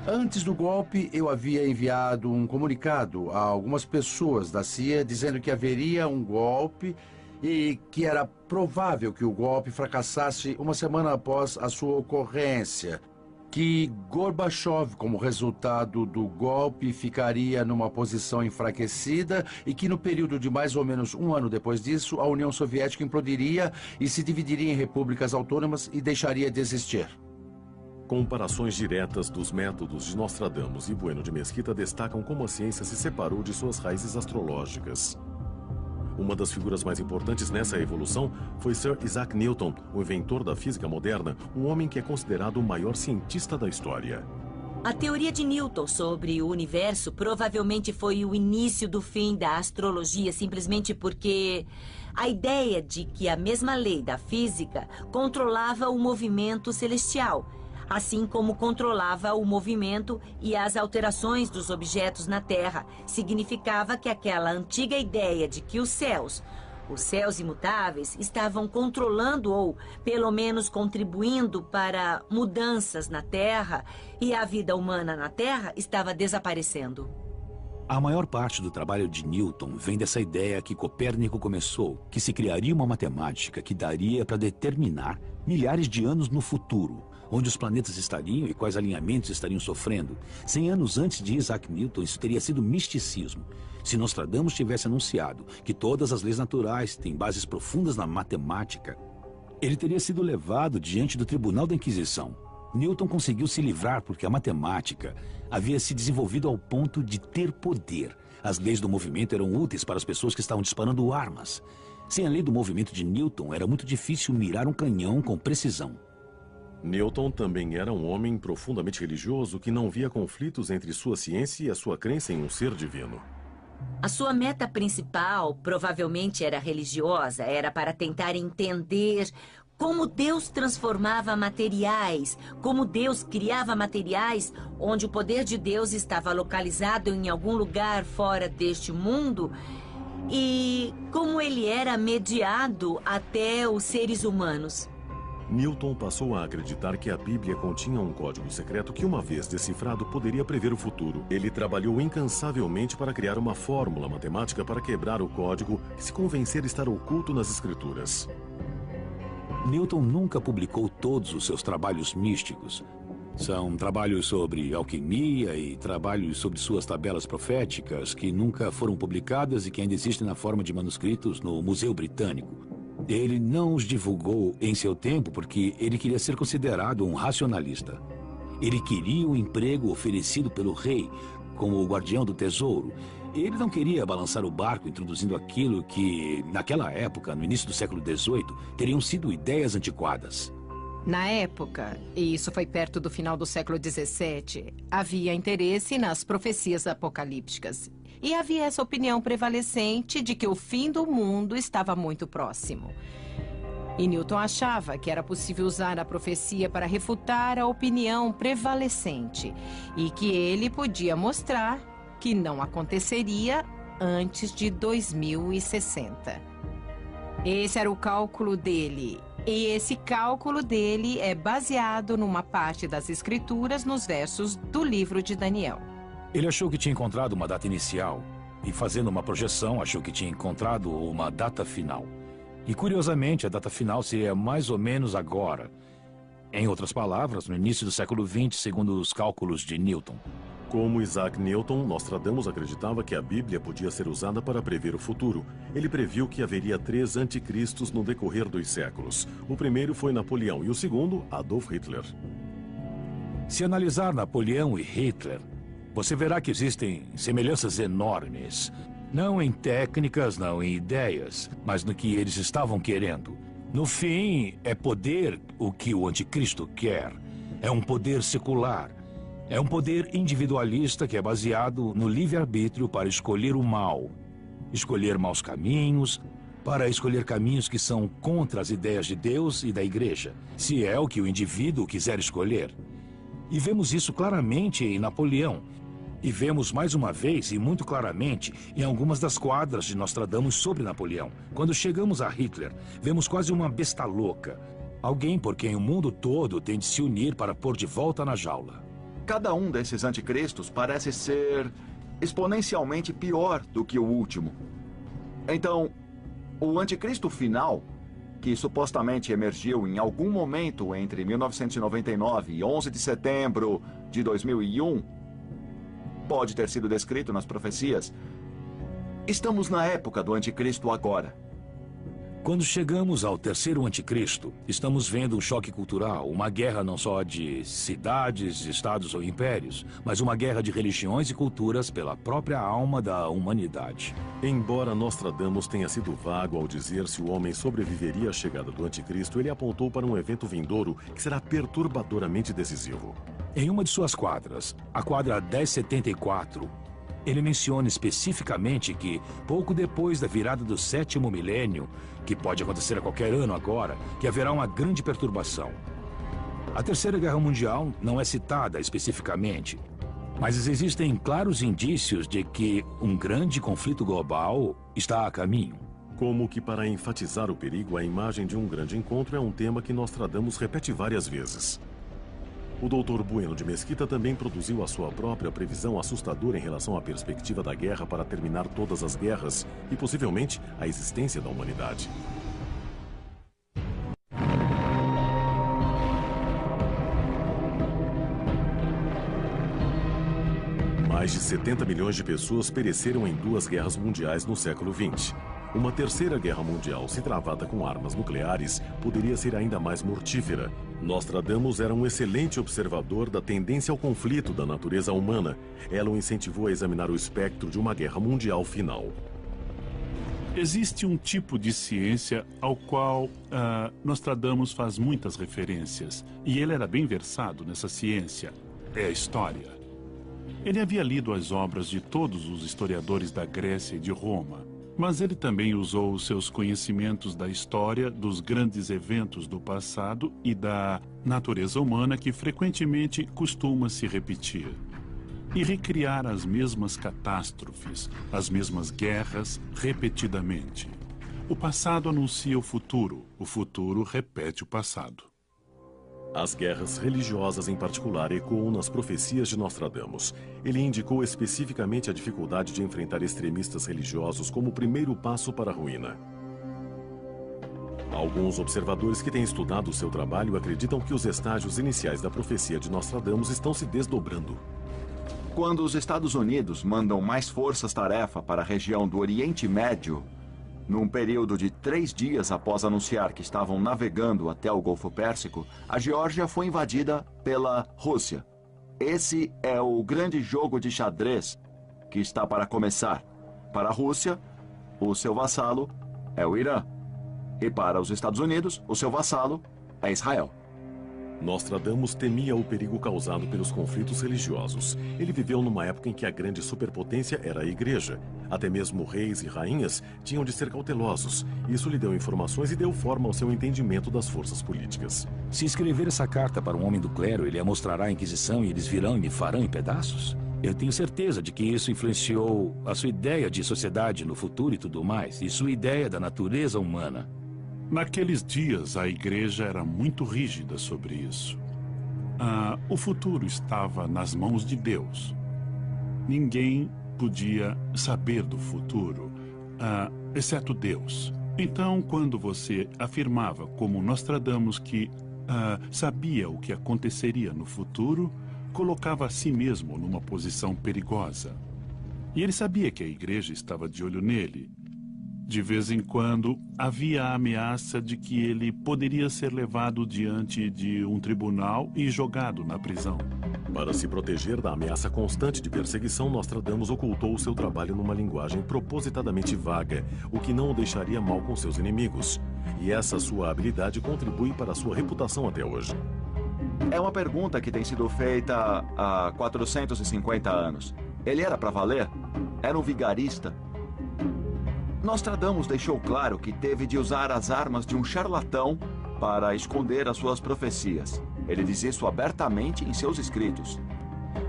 Antes do golpe, eu havia enviado um comunicado a algumas pessoas da CIA dizendo que haveria um golpe e que era provável que o golpe fracassasse uma semana após a sua ocorrência, que Gorbachev, como resultado do golpe, ficaria numa posição enfraquecida e que no período de mais ou menos um ano depois disso, a União Soviética implodiria e se dividiria em repúblicas autônomas e deixaria de existir. Comparações diretas dos métodos de Nostradamus e Bueno de Mesquita destacam como a ciência se separou de suas raízes astrológicas. Uma das figuras mais importantes nessa evolução foi Sir Isaac Newton, o inventor da física moderna, um homem que é considerado o maior cientista da história. A teoria de Newton sobre o universo provavelmente foi o início do fim da astrologia, simplesmente porque a ideia de que a mesma lei da física controlava o movimento celestial, assim como controlava o movimento e as alterações dos objetos na Terra, significava que aquela antiga ideia de que os céus imutáveis, estavam controlando ou, pelo menos, contribuindo para mudanças na Terra e a vida humana na Terra estava desaparecendo. A maior parte do trabalho de Newton vem dessa ideia que Copérnico começou, que se criaria uma matemática que daria para determinar milhares de anos no futuro, onde os planetas estariam e quais alinhamentos estariam sofrendo. 100 anos antes de Isaac Newton, isso teria sido misticismo. Se Nostradamus tivesse anunciado que todas as leis naturais têm bases profundas na matemática, ele teria sido levado diante do Tribunal da Inquisição. Newton conseguiu se livrar porque a matemática havia se desenvolvido ao ponto de ter poder. As leis do movimento eram úteis para as pessoas que estavam disparando armas. Sem a lei do movimento de Newton, era muito difícil mirar um canhão com precisão. Newton também era um homem profundamente religioso que não via conflitos entre sua ciência e a sua crença em um ser divino. A sua meta principal provavelmente era religiosa, era para tentar entender como Deus transformava materiais, como Deus criava materiais onde o poder de Deus estava localizado em algum lugar fora deste mundo e como ele era mediado até os seres humanos. Newton passou a acreditar que a Bíblia continha um código secreto que, uma vez decifrado, poderia prever o futuro. Ele trabalhou incansavelmente para criar uma fórmula matemática para quebrar o código e se convencer de estar oculto nas Escrituras. Newton nunca publicou todos os seus trabalhos místicos. São trabalhos sobre alquimia e trabalhos sobre suas tabelas proféticas que nunca foram publicadas e que ainda existem na forma de manuscritos no Museu Britânico. Ele não os divulgou em seu tempo porque ele queria ser considerado um racionalista. Ele queria o emprego oferecido pelo rei como o guardião do tesouro. Ele não queria balançar o barco introduzindo aquilo que, naquela época, no início do século XVIII, teriam sido ideias antiquadas. Na época, e isso foi perto do final do século XVII, havia interesse nas profecias apocalípticas. E havia essa opinião prevalecente de que o fim do mundo estava muito próximo. E Newton achava que era possível usar a profecia para refutar a opinião prevalecente e que ele podia mostrar que não aconteceria antes de 2060. Esse era o cálculo dele. E esse cálculo dele é baseado numa parte das Escrituras nos versos do livro de Daniel. Ele achou que tinha encontrado uma data inicial e, fazendo uma projeção, achou que tinha encontrado uma data final. E, curiosamente, a data final seria mais ou menos agora. Em outras palavras, no início do século XX, segundo os cálculos de Newton. Como Isaac Newton, Nostradamus acreditava que a Bíblia podia ser usada para prever o futuro. Ele previu que haveria 3 anticristos no decorrer dos séculos. O primeiro foi Napoleão e o segundo, Adolf Hitler. Se analisar Napoleão e Hitler, você verá que existem semelhanças enormes. Não em técnicas, não em ideias, mas no que eles estavam querendo. No fim, é poder o que o anticristo quer. É um poder secular. É um poder individualista que é baseado no livre-arbítrio para escolher o mal. Escolher maus caminhos, para escolher caminhos que são contra as ideias de Deus e da Igreja, se é o que o indivíduo quiser escolher. E vemos isso claramente em Napoleão. E vemos mais uma vez e muito claramente em algumas das quadras de Nostradamus sobre Napoleão. Quando chegamos a Hitler, vemos quase uma besta louca. Alguém por quem o mundo todo tem de se unir para pôr de volta na jaula. Cada um desses anticristos parece ser exponencialmente pior do que o último. Então, o anticristo final, que supostamente emergiu em algum momento entre 1999 e 11 de setembro de 2001, pode ter sido descrito nas profecias. Estamos na época do anticristo agora. Quando chegamos ao terceiro anticristo, estamos vendo um choque cultural, uma guerra não só de cidades, estados ou impérios, mas uma guerra de religiões e culturas pela própria alma da humanidade. Embora Nostradamus tenha sido vago ao dizer se o homem sobreviveria à chegada do anticristo, ele apontou para um evento vindouro que será perturbadoramente decisivo. Em uma de suas quadras, a quadra 1074, ele menciona especificamente que, pouco depois da virada do 7º milênio, que pode acontecer a qualquer ano agora, que haverá uma grande perturbação. A Terceira Guerra Mundial não é citada especificamente, mas existem claros indícios de que um grande conflito global está a caminho. Como que para enfatizar o perigo, a imagem de um grande encontro é um tema que Nostradamus repete várias vezes. O Dr. Bueno de Mesquita também produziu a sua própria previsão assustadora em relação à perspectiva da guerra para terminar todas as guerras e, possivelmente, a existência da humanidade. Mais de 70 milhões de pessoas pereceram em 2 guerras mundiais no século XX. Uma terceira guerra mundial, se travada com armas nucleares, poderia ser ainda mais mortífera. Nostradamus era um excelente observador da tendência ao conflito da natureza humana. Ela o incentivou a examinar o espectro de uma guerra mundial final. Existe um tipo de ciência ao qual Nostradamus faz muitas referências. E ele era bem versado nessa ciência. É a história. Ele havia lido as obras de todos os historiadores da Grécia e de Roma, mas ele também usou os seus conhecimentos da história, dos grandes eventos do passado e da natureza humana que frequentemente costuma se repetir, e recriar as mesmas catástrofes, as mesmas guerras, repetidamente. O passado anuncia o futuro repete o passado. As guerras religiosas, em particular, ecoam nas profecias de Nostradamus. Ele indicou especificamente a dificuldade de enfrentar extremistas religiosos como o primeiro passo para a ruína. Alguns observadores que têm estudado o seu trabalho acreditam que os estágios iniciais da profecia de Nostradamus estão se desdobrando. Quando os Estados Unidos mandam mais forças-tarefa para a região do Oriente Médio, num período de 3 dias após anunciar que estavam navegando até o Golfo Pérsico, a Geórgia foi invadida pela Rússia. Esse é o grande jogo de xadrez que está para começar. Para a Rússia, o seu vassalo é o Irã. E para os Estados Unidos, o seu vassalo é Israel. Nostradamus temia o perigo causado pelos conflitos religiosos. Ele viveu numa época em que a grande superpotência era a Igreja. Até mesmo reis e rainhas tinham de ser cautelosos. Isso lhe deu informações e deu forma ao seu entendimento das forças políticas. Se escrever essa carta para um homem do clero, ele a mostrará à Inquisição e eles virão e me farão em pedaços? Eu tenho certeza de que isso influenciou a sua ideia de sociedade no futuro e tudo mais, e sua ideia da natureza humana. Naqueles dias, a Igreja era muito rígida sobre isso. O futuro estava nas mãos de Deus. Ninguém podia saber do futuro, exceto Deus. Então, quando você afirmava, como Nostradamus, que sabia o que aconteceria no futuro, colocava a si mesmo numa posição perigosa. E ele sabia que a Igreja estava de olho nele. De vez em quando, havia a ameaça de que ele poderia ser levado diante de um tribunal e jogado na prisão. Para se proteger da ameaça constante de perseguição, Nostradamus ocultou o seu trabalho numa linguagem propositadamente vaga, o que não o deixaria mal com seus inimigos. E essa sua habilidade contribui para a sua reputação até hoje. É uma pergunta que tem sido feita há 450 anos. Ele era para valer? Era um vigarista? Nostradamus deixou claro que teve de usar as armas de um charlatão para esconder as suas profecias. Ele diz isso abertamente em seus escritos.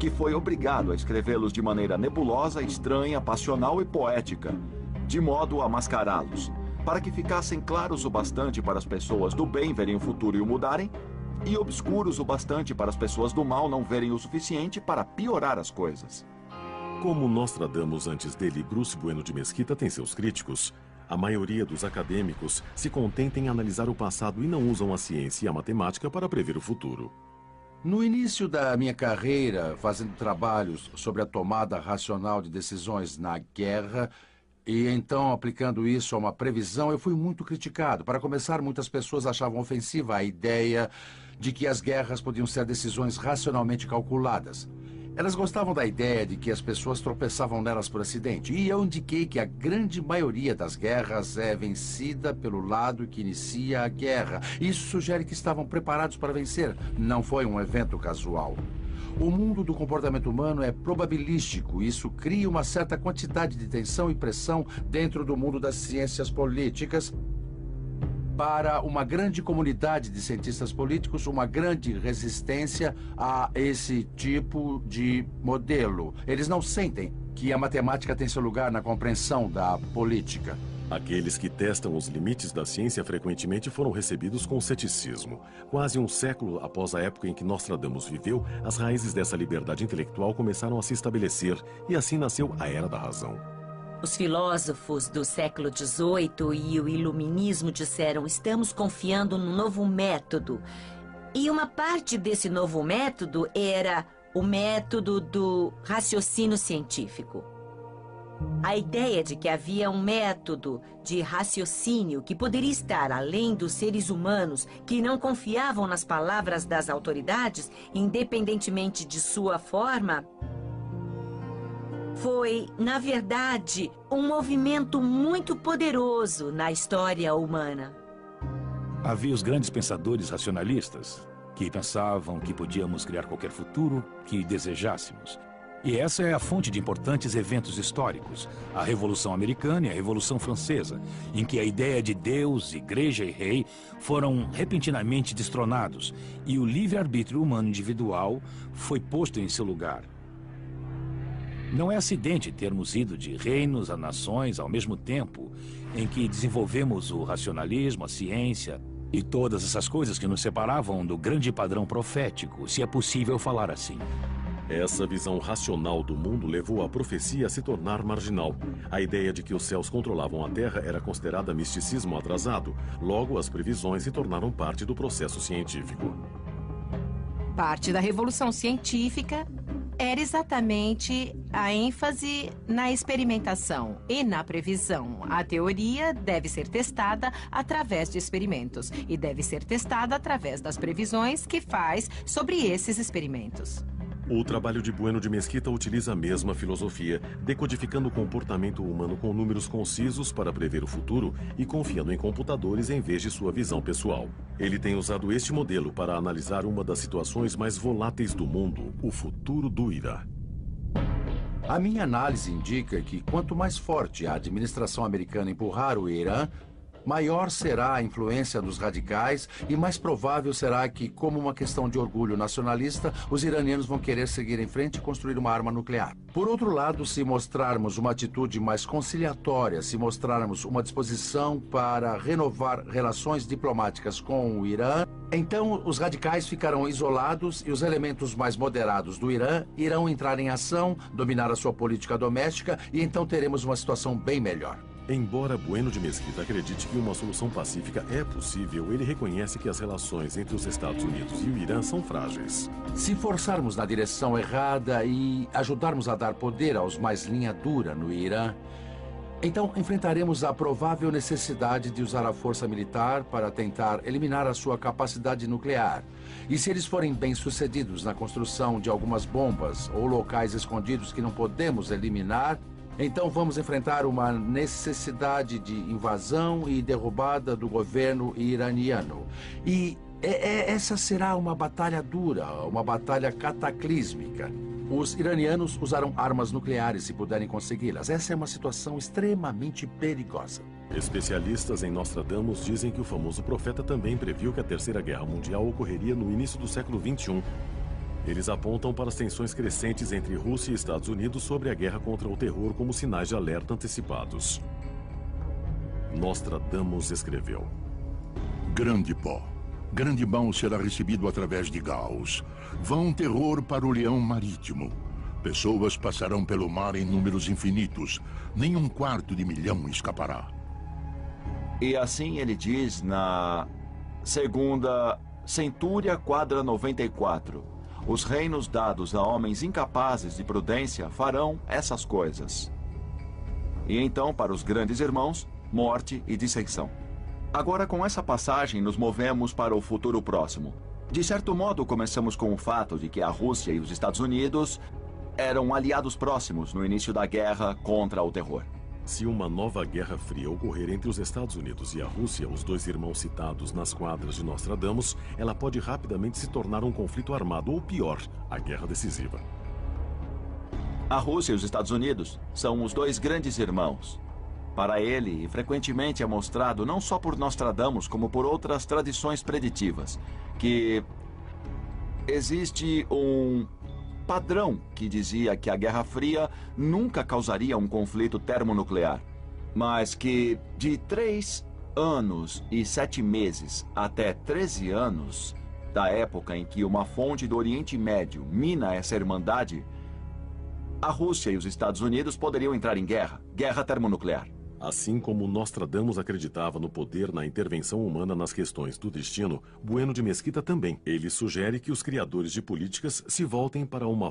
Que foi obrigado a escrevê-los de maneira nebulosa, estranha, passional e poética, de modo a mascará-los, para que ficassem claros o bastante para as pessoas do bem verem o futuro e o mudarem, e obscuros o bastante para as pessoas do mal não verem o suficiente para piorar as coisas. Como Nostradamus antes dele, Bruce Bueno de Mesquita tem seus críticos. A maioria dos acadêmicos se contenta em analisar o passado e não usam a ciência e a matemática para prever o futuro. No início da minha carreira, fazendo trabalhos sobre a tomada racional de decisões na guerra, e então aplicando isso a uma previsão, eu fui muito criticado. Para começar, muitas pessoas achavam ofensiva a ideia de que as guerras podiam ser decisões racionalmente calculadas. Elas gostavam da ideia de que as pessoas tropeçavam nelas por acidente. E eu indiquei que a grande maioria das guerras é vencida pelo lado que inicia a guerra. Isso sugere que estavam preparados para vencer. Não foi um evento casual. O mundo do comportamento humano é probabilístico. Isso cria uma certa quantidade de tensão e pressão dentro do mundo das ciências políticas. Para uma grande comunidade de cientistas políticos, uma grande resistência a esse tipo de modelo. Eles não sentem que a matemática tem seu lugar na compreensão da política. Aqueles que testam os limites da ciência frequentemente foram recebidos com ceticismo. Quase um século após a época em que Nostradamus viveu, as raízes dessa liberdade intelectual começaram a se estabelecer e assim nasceu a Era da Razão. Os filósofos do século XVIII e o iluminismo disseram: estamos confiando num novo método. E uma parte desse novo método era o método do raciocínio científico. A ideia de que havia um método de raciocínio que poderia estar além dos seres humanos que não confiavam nas palavras das autoridades, independentemente de sua forma, foi, na verdade, um movimento muito poderoso na história humana. Havia os grandes pensadores racionalistas, que pensavam que podíamos criar qualquer futuro que desejássemos. E essa é a fonte de importantes eventos históricos, a Revolução Americana e a Revolução Francesa, em que a ideia de Deus, igreja e rei foram repentinamente destronados e o livre-arbítrio humano individual foi posto em seu lugar. Não é acidente termos ido de reinos a nações ao mesmo tempo em que desenvolvemos o racionalismo, a ciência e todas essas coisas que nos separavam do grande padrão profético, se é possível falar assim. Essa visão racional do mundo levou a profecia a se tornar marginal. A ideia de que os céus controlavam a Terra era considerada misticismo atrasado. Logo, as previsões se tornaram parte do processo científico. Parte da revolução científica era exatamente a ênfase na experimentação e na previsão. A teoria deve ser testada através de experimentos e deve ser testada através das previsões que faz sobre esses experimentos. O trabalho de Bueno de Mesquita utiliza a mesma filosofia, decodificando o comportamento humano com números concisos para prever o futuro e confiando em computadores em vez de sua visão pessoal. Ele tem usado este modelo para analisar uma das situações mais voláteis do mundo, o futuro do Irã. A minha análise indica que quanto mais forte a administração americana empurrar o Irã, maior será a influência dos radicais e mais provável será que, como uma questão de orgulho nacionalista, os iranianos vão querer seguir em frente e construir uma arma nuclear. Por outro lado, se mostrarmos uma atitude mais conciliatória, se mostrarmos uma disposição para renovar relações diplomáticas com o Irã, então os radicais ficarão isolados e os elementos mais moderados do Irã irão entrar em ação, dominar a sua política doméstica e então teremos uma situação bem melhor. Embora Bueno de Mesquita acredite que uma solução pacífica é possível, ele reconhece que as relações entre os Estados Unidos e o Irã são frágeis. Se forçarmos na direção errada e ajudarmos a dar poder aos mais linha dura no Irã, então enfrentaremos a provável necessidade de usar a força militar para tentar eliminar a sua capacidade nuclear. E se eles forem bem-sucedidos na construção de algumas bombas ou locais escondidos que não podemos eliminar, então vamos enfrentar uma necessidade de invasão e derrubada do governo iraniano. E essa será uma batalha dura, uma batalha cataclísmica. Os iranianos usarão armas nucleares se puderem consegui-las. Essa é uma situação extremamente perigosa. Especialistas em Nostradamus dizem que o famoso profeta também previu que a Terceira Guerra Mundial ocorreria no início do século XXI. Eles apontam para as tensões crescentes entre Rússia e Estados Unidos sobre a guerra contra o terror como sinais de alerta antecipados. Nostradamus escreveu: Grande pó. Grande mal será recebido através de Gauss. Vão terror para o leão marítimo. Pessoas passarão pelo mar em números infinitos. Nem 1/4 escapará. E assim ele diz na segunda Centúria Quadra 94. Os reinos dados a homens incapazes de prudência farão essas coisas. E então, para os grandes irmãos, morte e dissensão. Agora, com essa passagem, nos movemos para o futuro próximo. De certo modo, começamos com o fato de que a Rússia e os Estados Unidos eram aliados próximos no início da guerra contra o terror. Se uma nova Guerra Fria ocorrer entre os Estados Unidos e a Rússia, os dois irmãos citados nas quadras de Nostradamus, ela pode rapidamente se tornar um conflito armado, ou pior, a guerra decisiva. A Rússia e os Estados Unidos são os dois grandes irmãos. Para ele, e frequentemente é mostrado não só por Nostradamus, como por outras tradições preditivas, que existe um padrão que dizia que a Guerra Fria nunca causaria um conflito termonuclear, mas que de 3 anos e 7 meses até 13 anos, da época em que uma fonte do Oriente Médio mina essa irmandade, a Rússia e os Estados Unidos poderiam entrar em guerra termonuclear. Assim como Nostradamus acreditava no poder na intervenção humana nas questões do destino, Bueno de Mesquita também. Ele sugere que os criadores de políticas se voltem para uma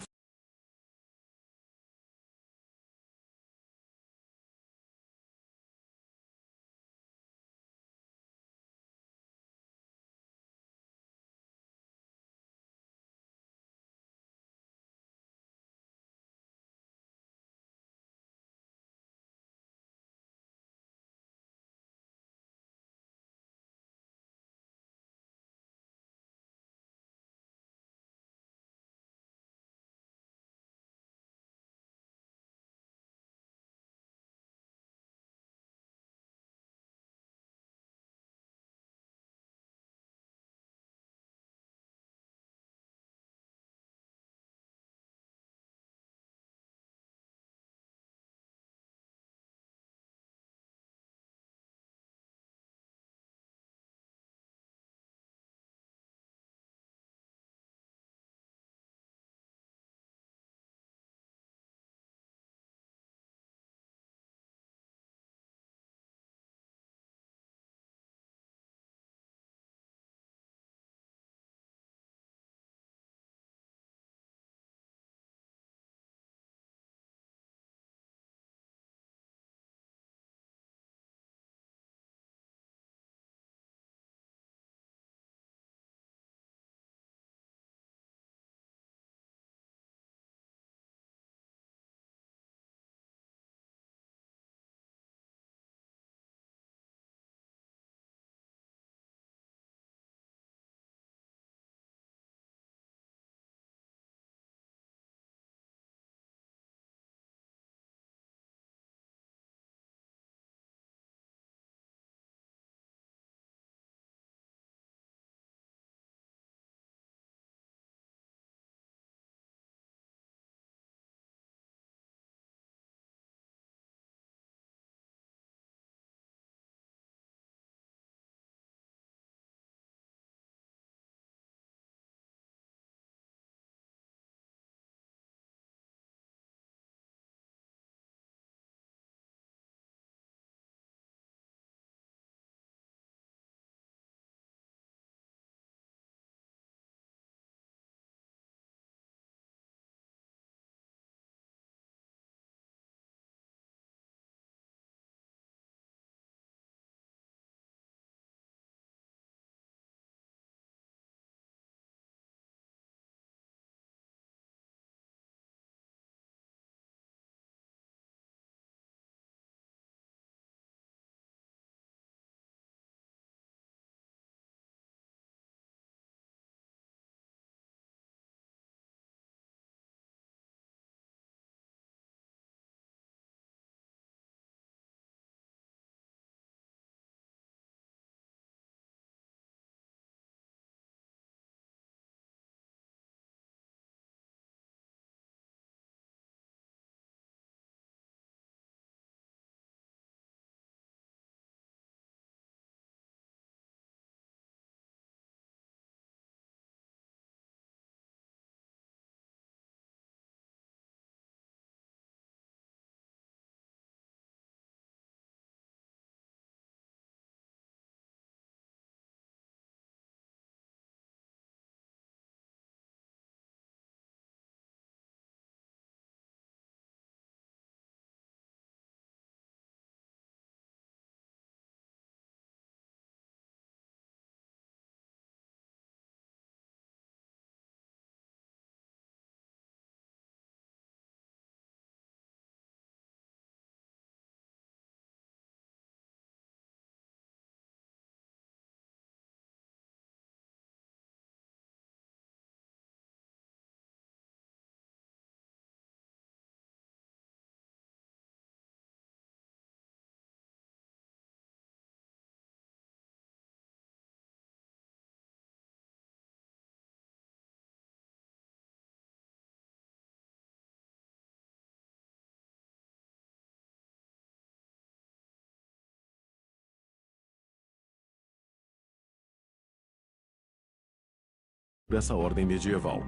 dessa ordem medieval.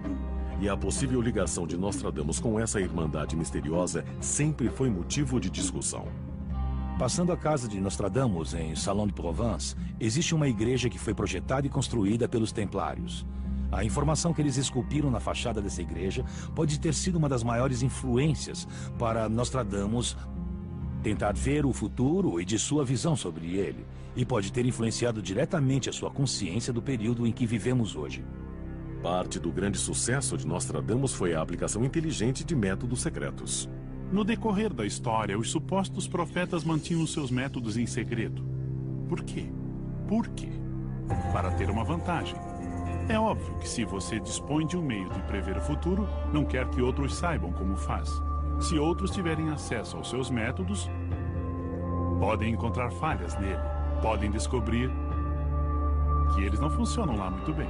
E a possível ligação de Nostradamus com essa irmandade misteriosa sempre foi motivo de discussão. Passando a casa de Nostradamus, em Salon de Provence, existe uma igreja que foi projetada e construída pelos Templários. A informação que eles esculpiram na fachada dessa igreja pode ter sido uma das maiores influências para Nostradamus tentar ver o futuro e de sua visão sobre ele, e pode ter influenciado diretamente a sua consciência do período em que vivemos hoje. Parte do grande sucesso de Nostradamus foi a aplicação inteligente de métodos secretos. No decorrer da história, os supostos profetas mantinham seus métodos em segredo. Por quê? Por quê? Para ter uma vantagem. É óbvio que se você dispõe de um meio de prever o futuro, não quer que outros saibam como faz. Se outros tiverem acesso aos seus métodos, podem encontrar falhas nele. Podem descobrir que eles não funcionam lá muito bem.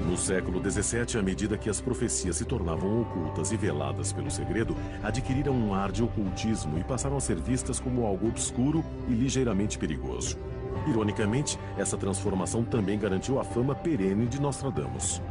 No século XVII, à medida que as profecias se tornavam ocultas e veladas pelo segredo, adquiriram um ar de ocultismo e passaram a ser vistas como algo obscuro e ligeiramente perigoso. Ironicamente, essa transformação também garantiu a fama perene de Nostradamus.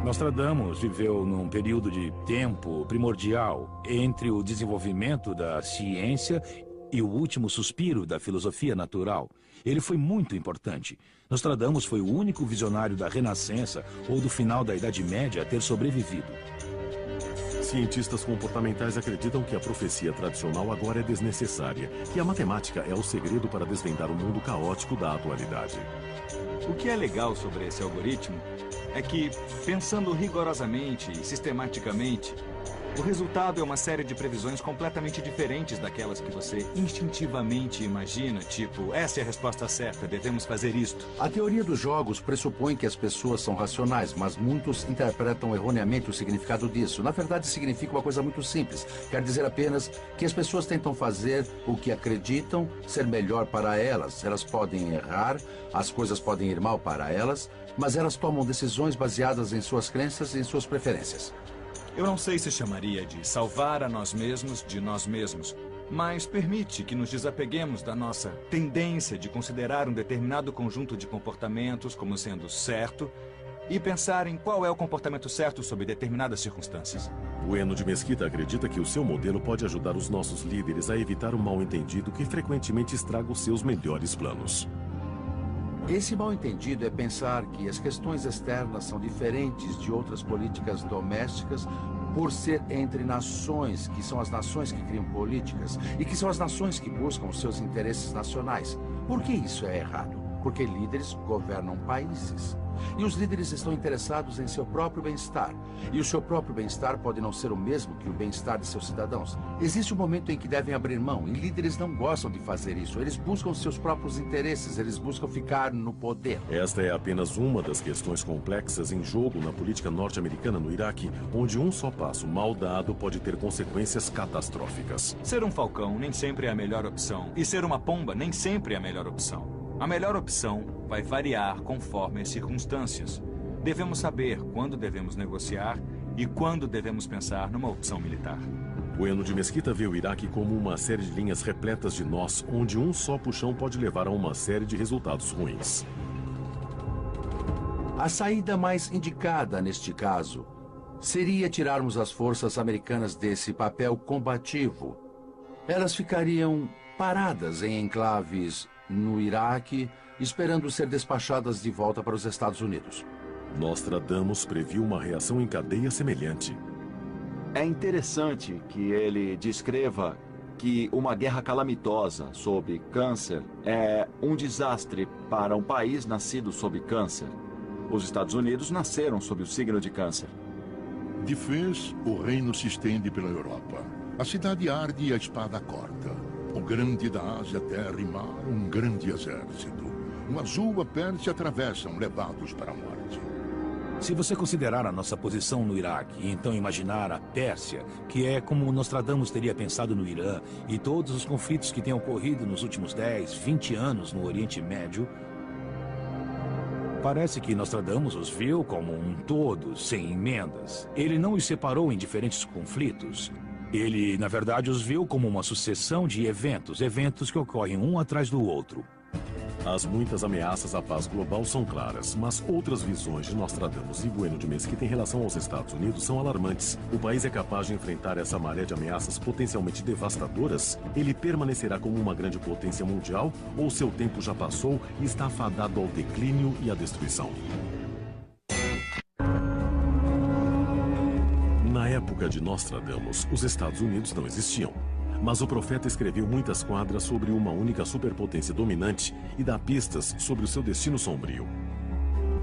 Nostradamus viveu num período de tempo primordial entre o desenvolvimento da ciência e o último suspiro da filosofia natural. Ele foi muito importante. Nostradamus foi o único visionário da Renascença ou do final da Idade Média a ter sobrevivido. Cientistas comportamentais acreditam que a profecia tradicional agora é desnecessária, que a matemática é o segredo para desvendar o mundo caótico da atualidade. O que é legal sobre esse algoritmo é que, pensando rigorosamente e sistematicamente, o resultado é uma série de previsões completamente diferentes daquelas que você instintivamente imagina, tipo, essa é a resposta certa, devemos fazer isto. A teoria dos jogos pressupõe que as pessoas são racionais, mas muitos interpretam erroneamente o significado disso. Na verdade, significa uma coisa muito simples. Quer dizer apenas que as pessoas tentam fazer o que acreditam ser melhor para elas. Elas podem errar, as coisas podem ir mal para elas, mas elas tomam decisões baseadas em suas crenças e em suas preferências. Eu não sei se chamaria de salvar a nós mesmos de nós mesmos, mas permite que nos desapeguemos da nossa tendência de considerar um determinado conjunto de comportamentos como sendo certo e pensar em qual é o comportamento certo sob determinadas circunstâncias. Bueno de Mesquita acredita que o seu modelo pode ajudar os nossos líderes a evitar o mal-entendido que frequentemente estraga os seus melhores planos. Esse mal-entendido é pensar que as questões externas são diferentes de outras políticas domésticas por ser entre nações, que são as nações que criam políticas e que são as nações que buscam os seus interesses nacionais. Por que isso é errado? Porque líderes governam países. E os líderes estão interessados em seu próprio bem-estar. E o seu próprio bem-estar pode não ser o mesmo que o bem-estar de seus cidadãos. Existe um momento em que devem abrir mão, e líderes não gostam de fazer isso. Eles buscam seus próprios interesses, eles buscam ficar no poder. Esta é apenas uma das questões complexas em jogo na política norte-americana no Iraque, onde um só passo mal dado pode ter consequências catastróficas. Ser um falcão nem sempre é a melhor opção, e ser uma pomba nem sempre é a melhor opção. A melhor opção vai variar conforme as circunstâncias. Devemos saber quando devemos negociar e quando devemos pensar numa opção militar. Bueno de Mesquita vê o Iraque como uma série de linhas repletas de nós, onde um só puxão pode levar a uma série de resultados ruins. A saída mais indicada neste caso seria tirarmos as forças americanas desse papel combativo. Elas ficariam paradas em enclaves no Iraque, esperando ser despachadas de volta para os Estados Unidos. Nostradamus previu uma reação em cadeia semelhante. É interessante que ele descreva que uma guerra calamitosa sob câncer é um desastre para um país nascido sob câncer. Os Estados Unidos nasceram sob o signo de câncer. De vez, o reino se estende pela Europa. A cidade arde e a espada corta. O grande da Ásia, terra e mar, um grande exército. Um azul a Pérsia atravessam, levados para a morte. Se você considerar a nossa posição no Iraque e então imaginar a Pérsia, que é como Nostradamus teria pensado no Irã, e todos os conflitos que têm ocorrido nos últimos 10, 20 anos no Oriente Médio, parece que Nostradamus os viu como um todo, sem emendas. Ele não os separou em diferentes conflitos. Ele, na verdade, os viu como uma sucessão de eventos que ocorrem um atrás do outro. As muitas ameaças à paz global são claras, mas outras visões de Nostradamus e Bueno de Mesquita em relação aos Estados Unidos são alarmantes. O país é capaz de enfrentar essa maré de ameaças potencialmente devastadoras? Ele permanecerá como uma grande potência mundial ou seu tempo já passou e está fadado ao declínio e à destruição? Na época de Nostradamus, os Estados Unidos não existiam. Mas o profeta escreveu muitas quadras sobre uma única superpotência dominante e dá pistas sobre o seu destino sombrio.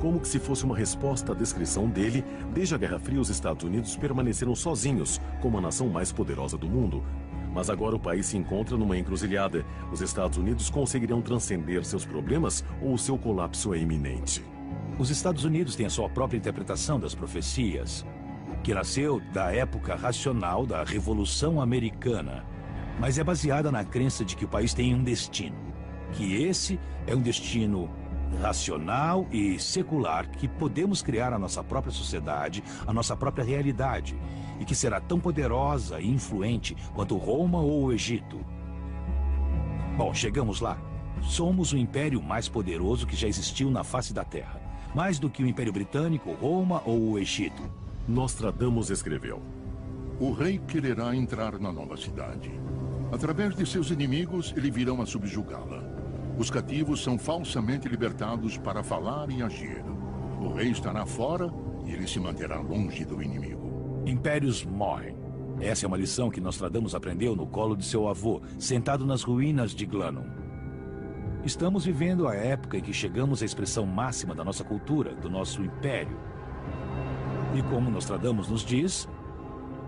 Como que se fosse uma resposta à descrição dele, desde a Guerra Fria os Estados Unidos permaneceram sozinhos como a nação mais poderosa do mundo. Mas agora o país se encontra numa encruzilhada. Os Estados Unidos conseguirão transcender seus problemas ou o seu colapso é iminente? Os Estados Unidos têm a sua própria interpretação das profecias, que nasceu da época racional da Revolução Americana, mas é baseada na crença de que o país tem um destino, que esse é um destino racional e secular, que podemos criar a nossa própria sociedade, a nossa própria realidade, e que será tão poderosa e influente quanto Roma ou o Egito. Bom, chegamos lá. Somos o império mais poderoso que já existiu na face da Terra, mais do que o Império Britânico, Roma ou o Egito. Nostradamus escreveu: o rei quererá entrar na nova cidade. Através de seus inimigos, ele virão a subjugá-la. Os cativos são falsamente libertados para falar e agir. O rei estará fora e ele se manterá longe do inimigo. Impérios morrem. Essa é uma lição que Nostradamus aprendeu no colo de seu avô, sentado nas ruínas de Glanum. Estamos vivendo a época em que chegamos à expressão máxima da nossa cultura, do nosso império. E como Nostradamus nos diz,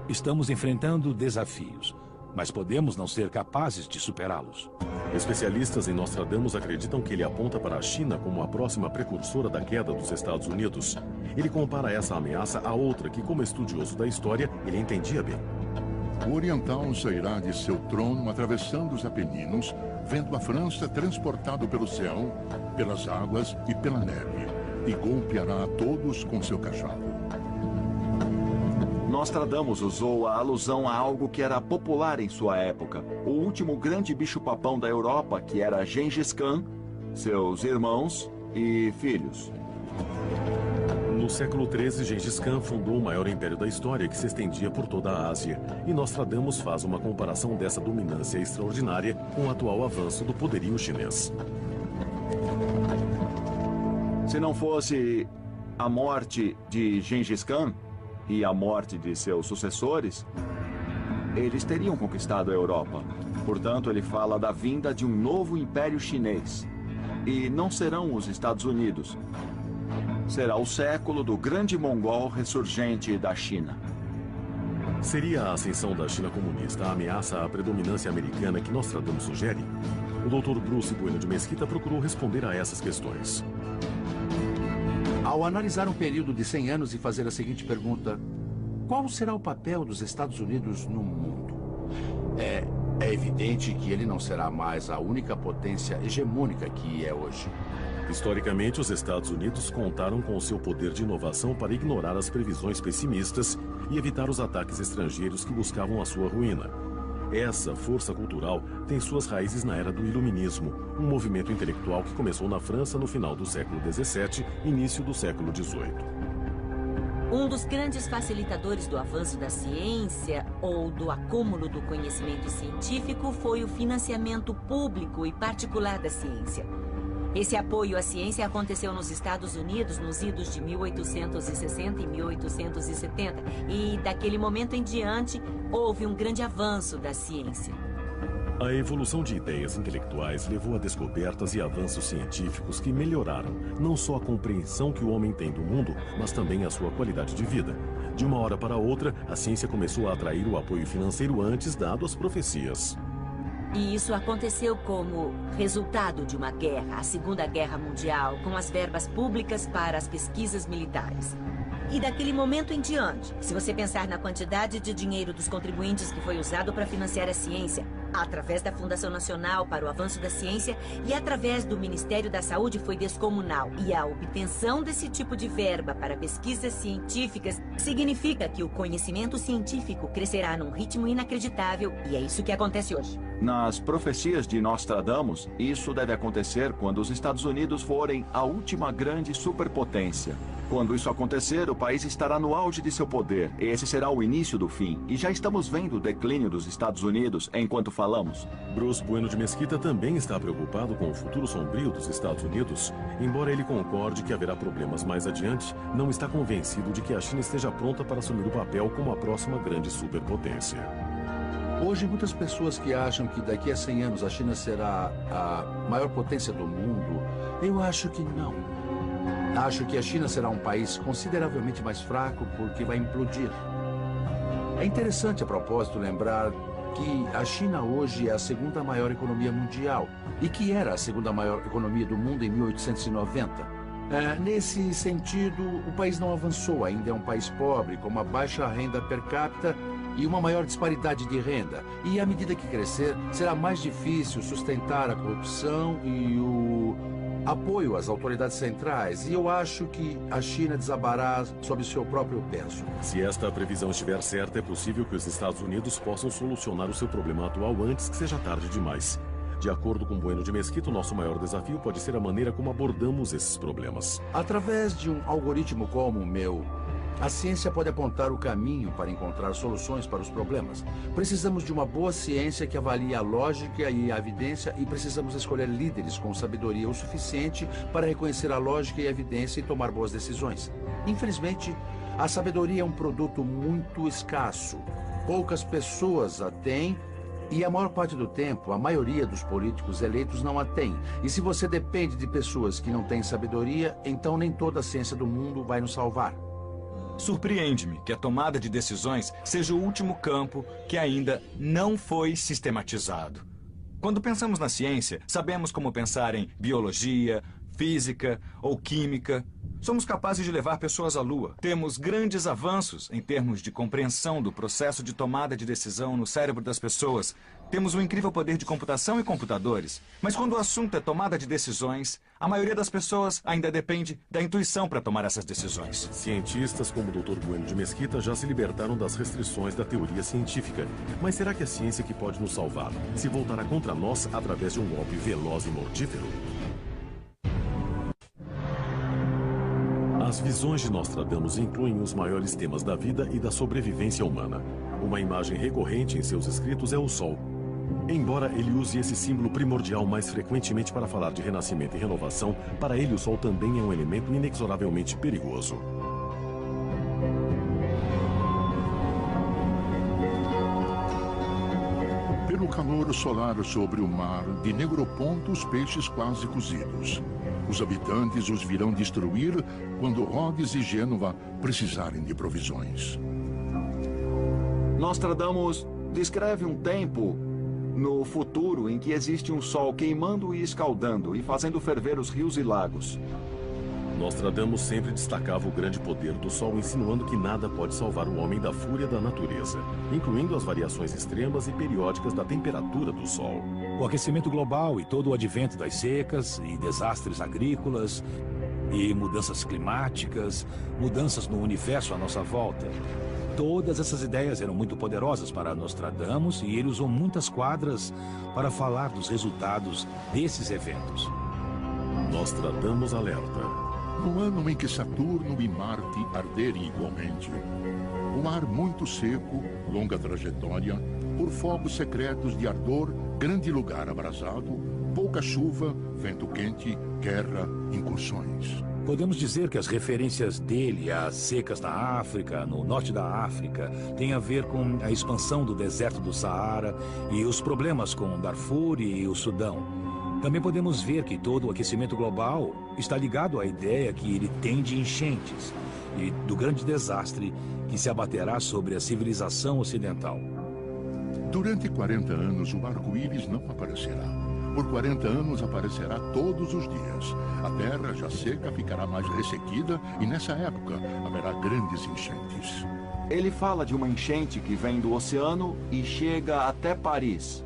estamos enfrentando desafios, mas podemos não ser capazes de superá-los. Especialistas em Nostradamus acreditam que ele aponta para a China como a próxima precursora da queda dos Estados Unidos. Ele compara essa ameaça a outra que, como estudioso da história, ele entendia bem. O oriental sairá de seu trono atravessando os Apeninos, vendo a França transportado pelo céu, pelas águas e pela neve, e golpeará a todos com seu cajado. Nostradamus usou a alusão a algo que era popular em sua época. O último grande bicho-papão da Europa, que era Gengis Khan, seus irmãos e filhos. No século XIII, Gengis Khan fundou o maior império da história, que se estendia por toda a Ásia. E Nostradamus faz uma comparação dessa dominância extraordinária com o atual avanço do poderio chinês. Se não fosse a morte de Gengis Khan e a morte de seus sucessores, eles teriam conquistado a Europa. Portanto, ele fala da vinda de um novo império chinês. E não serão os Estados Unidos. Será o século do grande mongol ressurgente da China. Seria a ascensão da China comunista a ameaça à predominância americana que Nostradamus sugere? O Dr. Bruce Bueno de Mesquita procurou responder a essas questões. Ao analisar um período de 100 anos e fazer a seguinte pergunta: qual será o papel dos Estados Unidos no mundo? É evidente que ele não será mais a única potência hegemônica que é hoje. Historicamente, os Estados Unidos contaram com o seu poder de inovação para ignorar as previsões pessimistas e evitar os ataques estrangeiros que buscavam a sua ruína. Essa força cultural tem suas raízes na era do Iluminismo, um movimento intelectual que começou na França no final do século XVII e início do século XVIII. Um dos grandes facilitadores do avanço da ciência ou do acúmulo do conhecimento científico foi o financiamento público e particular da ciência. Esse apoio à ciência aconteceu nos Estados Unidos nos idos de 1860 e 1870, e daquele momento em diante houve um grande avanço da ciência. A evolução de ideias intelectuais levou a descobertas e avanços científicos que melhoraram não só a compreensão que o homem tem do mundo, mas também a sua qualidade de vida. De uma hora para outra, a ciência começou a atrair o apoio financeiro antes dado às profecias. E isso aconteceu como resultado de uma guerra, a Segunda Guerra Mundial, com as verbas públicas para as pesquisas militares. E daquele momento em diante, se você pensar na quantidade de dinheiro dos contribuintes que foi usado para financiar a ciência, através da Fundação Nacional para o Avanço da Ciência e através do Ministério da Saúde foi descomunal. E a obtenção desse tipo de verba para pesquisas científicas significa que o conhecimento científico crescerá num ritmo inacreditável e é isso que acontece hoje. Nas profecias de Nostradamus, isso deve acontecer quando os Estados Unidos forem a última grande superpotência. Quando isso acontecer, o país estará no auge de seu poder. Esse será o início do fim. E já estamos vendo o declínio dos Estados Unidos enquanto falamos. Bruce Bueno de Mesquita também está preocupado com o futuro sombrio dos Estados Unidos. Embora ele concorde que haverá problemas mais adiante, não está convencido de que a China esteja pronta para assumir o papel como a próxima grande superpotência. Hoje, muitas pessoas que acham que daqui a 100 anos a China será a maior potência do mundo, eu acho que não. Acho que a China será um país consideravelmente mais fraco porque vai implodir. É interessante, a propósito, lembrar que a China hoje é a segunda maior economia mundial e que era a segunda maior economia do mundo em 1890. Nesse sentido, o país não avançou, ainda é um país pobre, com uma baixa renda per capita e uma maior disparidade de renda. E à medida que crescer, será mais difícil sustentar a corrupção e o apoio às autoridades centrais, e eu acho que a China desabará sob seu próprio peso. Se esta previsão estiver certa, é possível que os Estados Unidos possam solucionar o seu problema atual antes que seja tarde demais. De acordo com Bueno de Mesquita, o nosso maior desafio pode ser a maneira como abordamos esses problemas. Através de um algoritmo como o meu, a ciência pode apontar o caminho para encontrar soluções para os problemas. Precisamos de uma boa ciência que avalie a lógica e a evidência e precisamos escolher líderes com sabedoria o suficiente para reconhecer a lógica e a evidência e tomar boas decisões. Infelizmente, a sabedoria é um produto muito escasso. Poucas pessoas a têm e a maior parte do tempo, a maioria dos políticos eleitos não a tem. E se você depende de pessoas que não têm sabedoria, então nem toda a ciência do mundo vai nos salvar. Surpreende-me que a tomada de decisões seja o último campo que ainda não foi sistematizado. Quando pensamos na ciência, sabemos como pensar em biologia, física ou química. Somos capazes de levar pessoas à Lua. Temos grandes avanços em termos de compreensão do processo de tomada de decisão no cérebro das pessoas. Temos um incrível poder de computação e computadores. Mas quando o assunto é tomada de decisões, a maioria das pessoas ainda depende da intuição para tomar essas decisões. Cientistas como o Dr. Bueno de Mesquita já se libertaram das restrições da teoria científica. Mas será que a ciência que pode nos salvar se voltará contra nós através de um golpe veloz e mortífero? As visões de Nostradamus incluem os maiores temas da vida e da sobrevivência humana. Uma imagem recorrente em seus escritos é o Sol. Embora ele use esse símbolo primordial mais frequentemente para falar de renascimento e renovação, para ele o Sol também é um elemento inexoravelmente perigoso. Pelo calor solar sobre o mar, de Negroponto os peixes quase cozidos. Os habitantes os virão destruir quando Rhodes e Gênova precisarem de provisões. Nostradamus descreve um tempo no futuro em que existe um sol queimando e escaldando e fazendo ferver os rios e lagos. Nostradamus sempre destacava o grande poder do Sol, insinuando que nada pode salvar o homem da fúria da natureza, incluindo as variações extremas e periódicas da temperatura do Sol. O aquecimento global e todo o advento das secas e desastres agrícolas e mudanças climáticas, mudanças no universo à nossa volta. Todas essas ideias eram muito poderosas para Nostradamus e ele usou muitas quadras para falar dos resultados desses eventos. Nostradamus alerta. No ano em que Saturno e Marte arderem igualmente, um ar muito seco, longa trajetória, por fogos secretos de ardor, grande lugar abrasado, pouca chuva, vento quente, guerra, incursões. Podemos dizer que as referências dele às secas na África, no norte da África, têm a ver com a expansão do deserto do Saara e os problemas com Darfur e o Sudão. Também podemos ver que todo o aquecimento global está ligado à ideia que ele tem de enchentes e do grande desastre que se abaterá sobre a civilização ocidental. Durante 40 anos, o arco-íris não aparecerá. Por 40 anos aparecerá todos os dias. A terra já seca ficará mais ressequida e nessa época haverá grandes enchentes. Ele fala de uma enchente que vem do oceano e chega até Paris.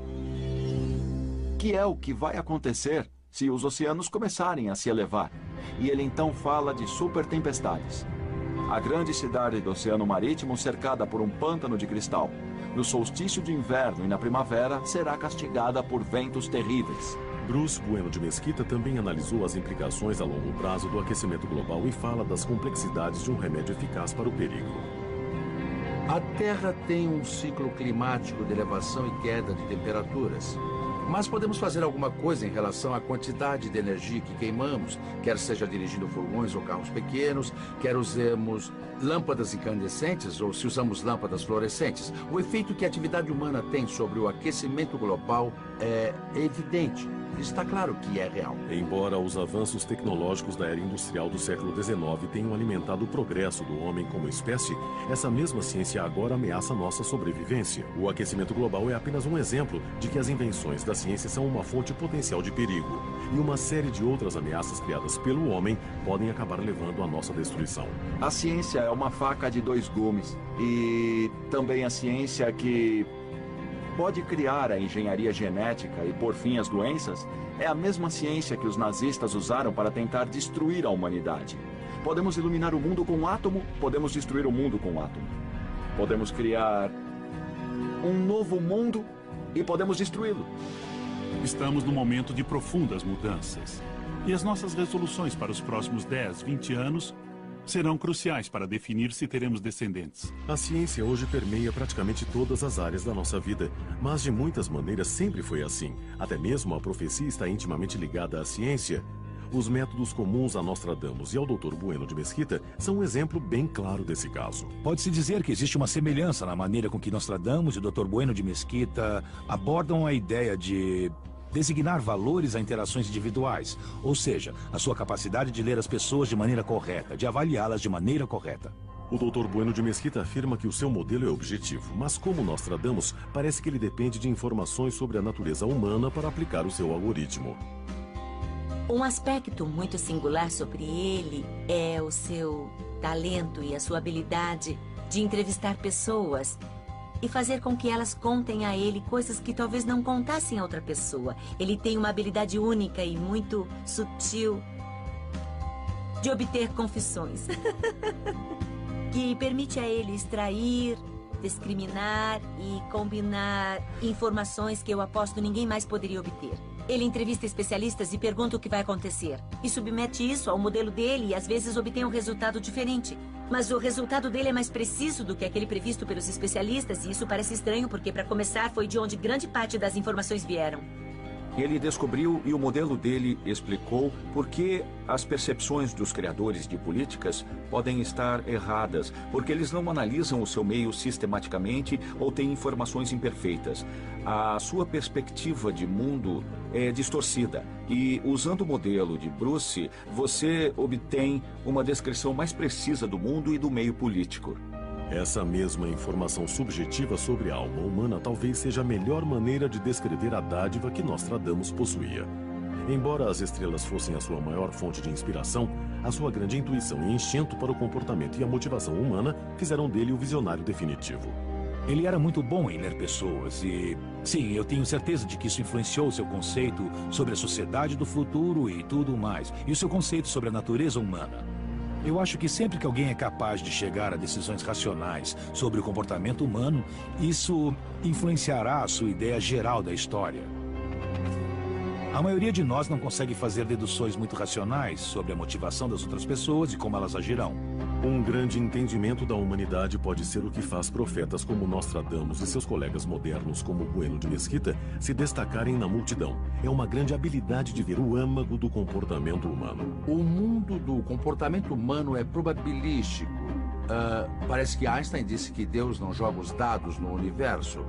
Que é o que vai acontecer se os oceanos começarem a se elevar. E ele então fala de supertempestades. A grande cidade do Oceano Marítimo cercada por um pântano de cristal. No solstício de inverno e na primavera, será castigada por ventos terríveis. Bruce Bueno de Mesquita também analisou as implicações a longo prazo do aquecimento global e fala das complexidades de um remédio eficaz para o perigo. A Terra tem um ciclo climático de elevação e queda de temperaturas. Mas podemos fazer alguma coisa em relação à quantidade de energia que queimamos, quer seja dirigindo furgões ou carros pequenos, quer usemos lâmpadas incandescentes ou se usamos lâmpadas fluorescentes. O efeito que a atividade humana tem sobre o aquecimento global é evidente. Está claro que é real. Embora os avanços tecnológicos da era industrial do século XIX tenham alimentado o progresso do homem como espécie, essa mesma ciência agora ameaça nossa sobrevivência. O aquecimento global é apenas um exemplo de que as invenções da ciência são uma fonte potencial de perigo. E uma série de outras ameaças criadas pelo homem podem acabar levando à nossa destruição. A ciência é uma faca de dois gumes. E também a ciência que pode criar a engenharia genética e pôr fim às doenças é a mesma ciência que os nazistas usaram para tentar destruir a humanidade. Podemos iluminar o mundo com um átomo, podemos destruir o mundo com um átomo. Podemos criar um novo mundo e podemos destruí-lo. Estamos num momento de profundas mudanças. E as nossas resoluções para os próximos 10, 20 anos serão cruciais para definir se teremos descendentes. A ciência hoje permeia praticamente todas as áreas da nossa vida, mas de muitas maneiras sempre foi assim. Até mesmo a profecia está intimamente ligada à ciência. Os métodos comuns a Nostradamus e ao Dr. Bueno de Mesquita são um exemplo bem claro desse caso. Pode-se dizer que existe uma semelhança na maneira com que Nostradamus e o Dr. Bueno de Mesquita abordam a ideia de designar valores a interações individuais, ou seja, a sua capacidade de ler as pessoas de maneira correta, de avaliá-las de maneira correta. O Dr. Bueno de Mesquita afirma que o seu modelo é objetivo, mas como Nostradamus, parece que ele depende de informações sobre a natureza humana para aplicar o seu algoritmo. Um aspecto muito singular sobre ele é o seu talento e a sua habilidade de entrevistar pessoas e fazer com que elas contem a ele coisas que talvez não contassem a outra pessoa. Ele tem uma habilidade única e muito sutil de obter confissões, que permite a ele extrair, discriminar e combinar informações que eu aposto ninguém mais poderia obter. Ele entrevista especialistas e pergunta o que vai acontecer. E submete isso ao modelo dele e às vezes obtém um resultado diferente. Mas o resultado dele é mais preciso do que aquele previsto pelos especialistas e isso parece estranho porque, para começar, foi de onde grande parte das informações vieram. Ele descobriu e o modelo dele explicou por que as percepções dos criadores de políticas podem estar erradas, porque eles não analisam o seu meio sistematicamente ou têm informações imperfeitas. A sua perspectiva de mundo é distorcida e, usando o modelo de Bruce, você obtém uma descrição mais precisa do mundo e do meio político. Essa mesma informação subjetiva sobre a alma humana talvez seja a melhor maneira de descrever a dádiva que Nostradamus possuía. Embora as estrelas fossem a sua maior fonte de inspiração, a sua grande intuição e instinto para o comportamento e a motivação humana fizeram dele o visionário definitivo. Ele era muito bom em ler pessoas e, sim, eu tenho certeza de que isso influenciou o seu conceito sobre a sociedade do futuro e tudo mais, e o seu conceito sobre a natureza humana. Eu acho que sempre que alguém é capaz de chegar a decisões racionais sobre o comportamento humano, isso influenciará a sua ideia geral da história. A maioria de nós não consegue fazer deduções muito racionais sobre a motivação das outras pessoas e como elas agirão. Um grande entendimento da humanidade pode ser o que faz profetas como Nostradamus e seus colegas modernos como Bueno de Mesquita se destacarem na multidão. É uma grande habilidade de ver o âmago do comportamento humano. O mundo do comportamento humano é probabilístico. Parece que Einstein disse que Deus não joga os dados no universo.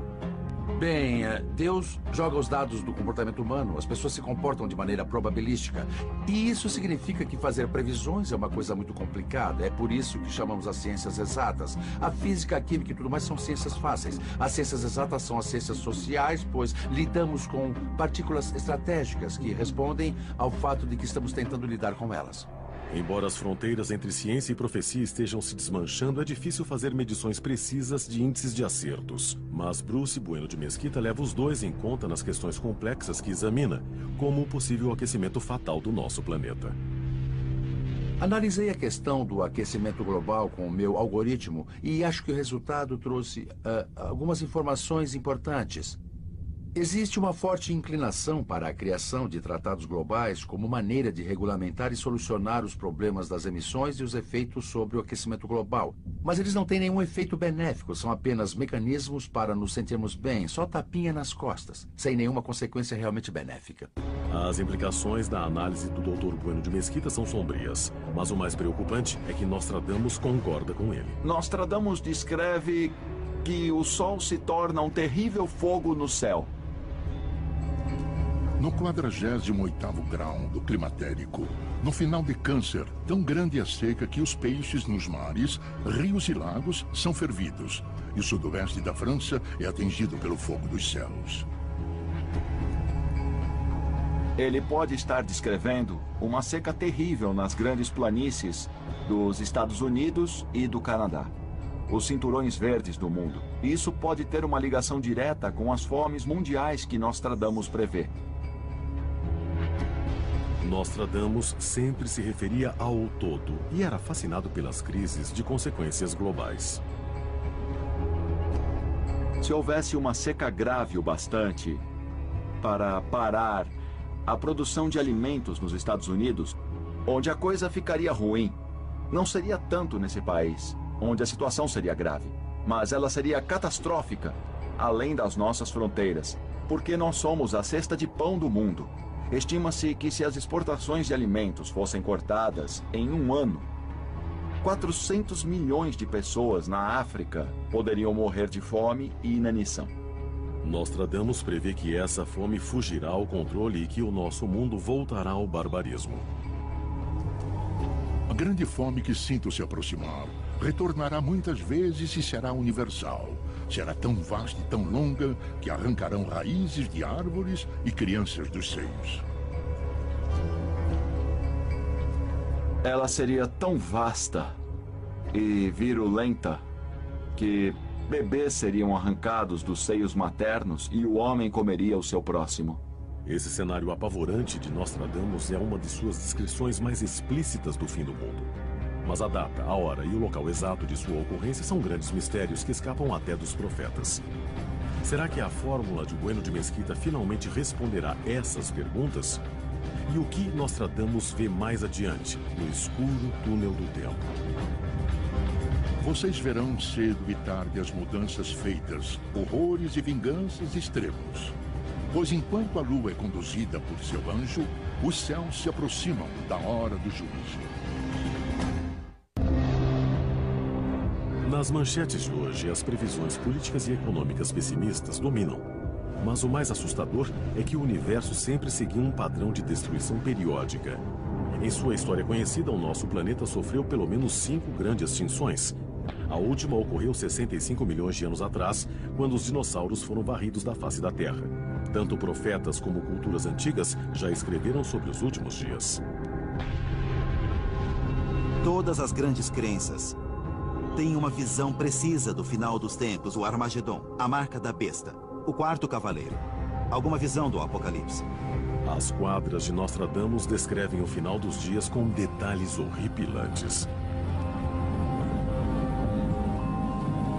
Bem, Deus joga os dados do comportamento humano. As pessoas se comportam de maneira probabilística. E isso significa que fazer previsões é uma coisa muito complicada. É por isso que chamamos as ciências exatas. A física, a química e tudo mais são ciências fáceis. As ciências exatas são as ciências sociais, pois lidamos com partículas estratégicas que respondem ao fato de que estamos tentando lidar com elas. Embora as fronteiras entre ciência e profecia estejam se desmanchando, é difícil fazer medições precisas de índices de acertos. Mas Bruce Bueno de Mesquita leva os dois em conta nas questões complexas que examina, como o possível aquecimento fatal do nosso planeta. Analisei a questão do aquecimento global com o meu algoritmo e acho que o resultado trouxe algumas informações importantes. Existe uma forte inclinação para a criação de tratados globais como maneira de regulamentar e solucionar os problemas das emissões e os efeitos sobre o aquecimento global. Mas eles não têm nenhum efeito benéfico, são apenas mecanismos para nos sentirmos bem, só tapinha nas costas, sem nenhuma consequência realmente benéfica. As implicações da análise do Dr. Bueno de Mesquita são sombrias, mas o mais preocupante é que Nostradamus concorda com ele. Nostradamus descreve que o Sol se torna um terrível fogo no céu. No 48º grau do climatérico, no final de Câncer, tão grande a seca que os peixes nos mares, rios e lagos são fervidos, e o sudoeste da França é atingido pelo fogo dos céus. Ele pode estar descrevendo uma seca terrível nas grandes planícies dos Estados Unidos e do Canadá, os cinturões verdes do mundo. Isso pode ter uma ligação direta com as fomes mundiais que Nostradamus prevê. Nostradamus sempre se referia ao todo e era fascinado pelas crises de consequências globais. Se houvesse uma seca grave o bastante para parar a produção de alimentos nos Estados Unidos, onde a coisa ficaria ruim, não seria tanto nesse país, onde a situação seria grave, mas ela seria catastrófica, além das nossas fronteiras, porque nós somos a cesta de pão do mundo. Estima-se que se as exportações de alimentos fossem cortadas em um ano, 400 milhões de pessoas na África poderiam morrer de fome e inanição. Nostradamus prevê que essa fome fugirá ao controle e que o nosso mundo voltará ao barbarismo. A grande fome que sinto se aproximar retornará muitas vezes e será universal. Será tão vasta e tão longa que arrancarão raízes de árvores e crianças dos seios. Ela seria tão vasta e virulenta que bebês seriam arrancados dos seios maternos e o homem comeria o seu próximo. Esse cenário apavorante de Nostradamus é uma de suas descrições mais explícitas do fim do mundo. Mas a data, a hora e o local exato de sua ocorrência são grandes mistérios que escapam até dos profetas. Será que a fórmula de Bueno de Mesquita finalmente responderá essas perguntas? E o que Nostradamus vê mais adiante, no escuro túnel do tempo? Vocês verão cedo e tarde as mudanças feitas, horrores e vinganças extremos. Pois enquanto a lua é conduzida por seu anjo, os céus se aproximam da hora do juízo. Nas manchetes de hoje, as previsões políticas e econômicas pessimistas dominam. Mas o mais assustador é que o universo sempre seguiu um padrão de destruição periódica. Em sua história conhecida, o nosso planeta sofreu pelo menos 5 grandes extinções. A última ocorreu 65 milhões de anos atrás, quando os dinossauros foram varridos da face da Terra. Tanto profetas como culturas antigas já escreveram sobre os últimos dias. Todas as grandes crenças têm uma visão precisa do final dos tempos, o Armagedon, a marca da besta, o quarto cavaleiro. Alguma visão do Apocalipse? As quadras de Nostradamus descrevem o final dos dias com detalhes horripilantes.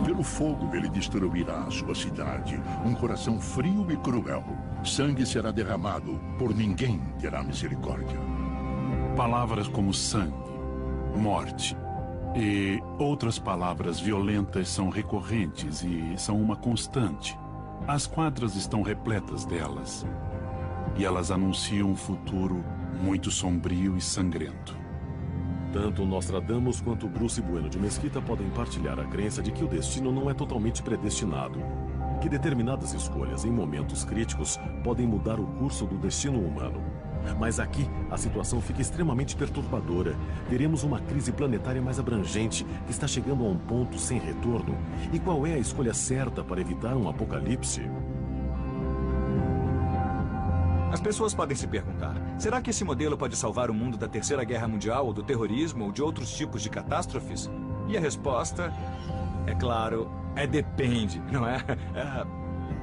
Pelo fogo ele destruirá a sua cidade, um coração frio e cruel. Sangue será derramado, por ninguém terá misericórdia. Palavras como sangue, morte e outras palavras violentas são recorrentes e são uma constante. As quadras estão repletas delas. E elas anunciam um futuro muito sombrio e sangrento. Tanto Nostradamus quanto Bruce Bueno de Mesquita podem partilhar a crença de que o destino não é totalmente predestinado. que determinadas escolhas em momentos críticos podem mudar o curso do destino humano. Mas aqui, a situação fica extremamente perturbadora. Teremos uma crise planetária mais abrangente que está chegando a um ponto sem retorno. E qual é a escolha certa para evitar um apocalipse? As pessoas podem se perguntar, será que esse modelo pode salvar o mundo da Terceira Guerra Mundial, ou do terrorismo, ou de outros tipos de catástrofes? E a resposta, é claro, depende, não é?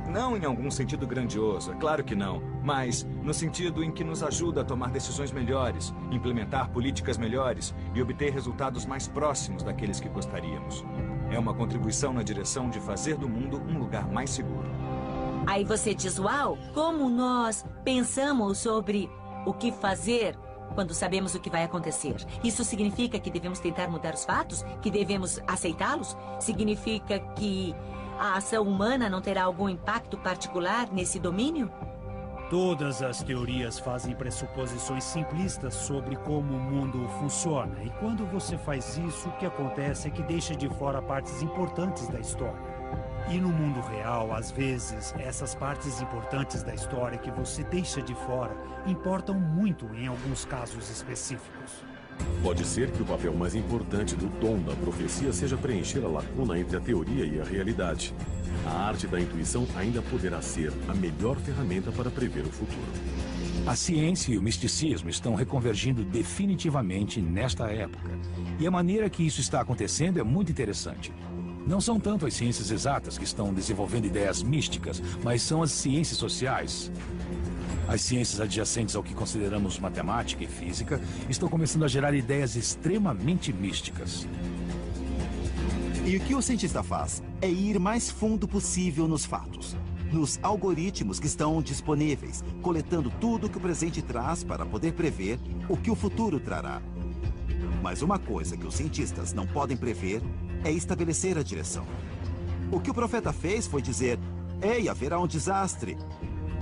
Não em algum sentido grandioso, é claro que não, mas no sentido em que nos ajuda a tomar decisões melhores, implementar políticas melhores e obter resultados mais próximos daqueles que gostaríamos. É uma contribuição na direção de fazer do mundo um lugar mais seguro. Aí você diz, uau, como nós pensamos sobre o que fazer quando sabemos o que vai acontecer? Isso significa que devemos tentar mudar os fatos? Que devemos aceitá-los? Significa que a ação humana não terá algum impacto particular nesse domínio? Todas as teorias fazem pressuposições simplistas sobre como o mundo funciona. E quando você faz isso, o que acontece é que deixa de fora partes importantes da história. E no mundo real, às vezes, essas partes importantes da história que você deixa de fora importam muito em alguns casos específicos. Pode ser que o papel mais importante do dom da profecia seja preencher a lacuna entre a teoria e a realidade. A arte da intuição ainda poderá ser a melhor ferramenta para prever o futuro. A ciência e o misticismo estão reconvergindo definitivamente nesta época. E a maneira que isso está acontecendo é muito interessante. Não são tanto as ciências exatas que estão desenvolvendo ideias místicas, mas são as ciências sociais. As ciências adjacentes ao que consideramos matemática e física estão começando a gerar ideias extremamente místicas. E o que o cientista faz é ir mais fundo possível nos fatos, nos algoritmos que estão disponíveis, coletando tudo que o presente traz para poder prever o que o futuro trará. Mas uma coisa que os cientistas não podem prever é estabelecer a direção. O que o profeta fez foi dizer, ei, haverá um desastre.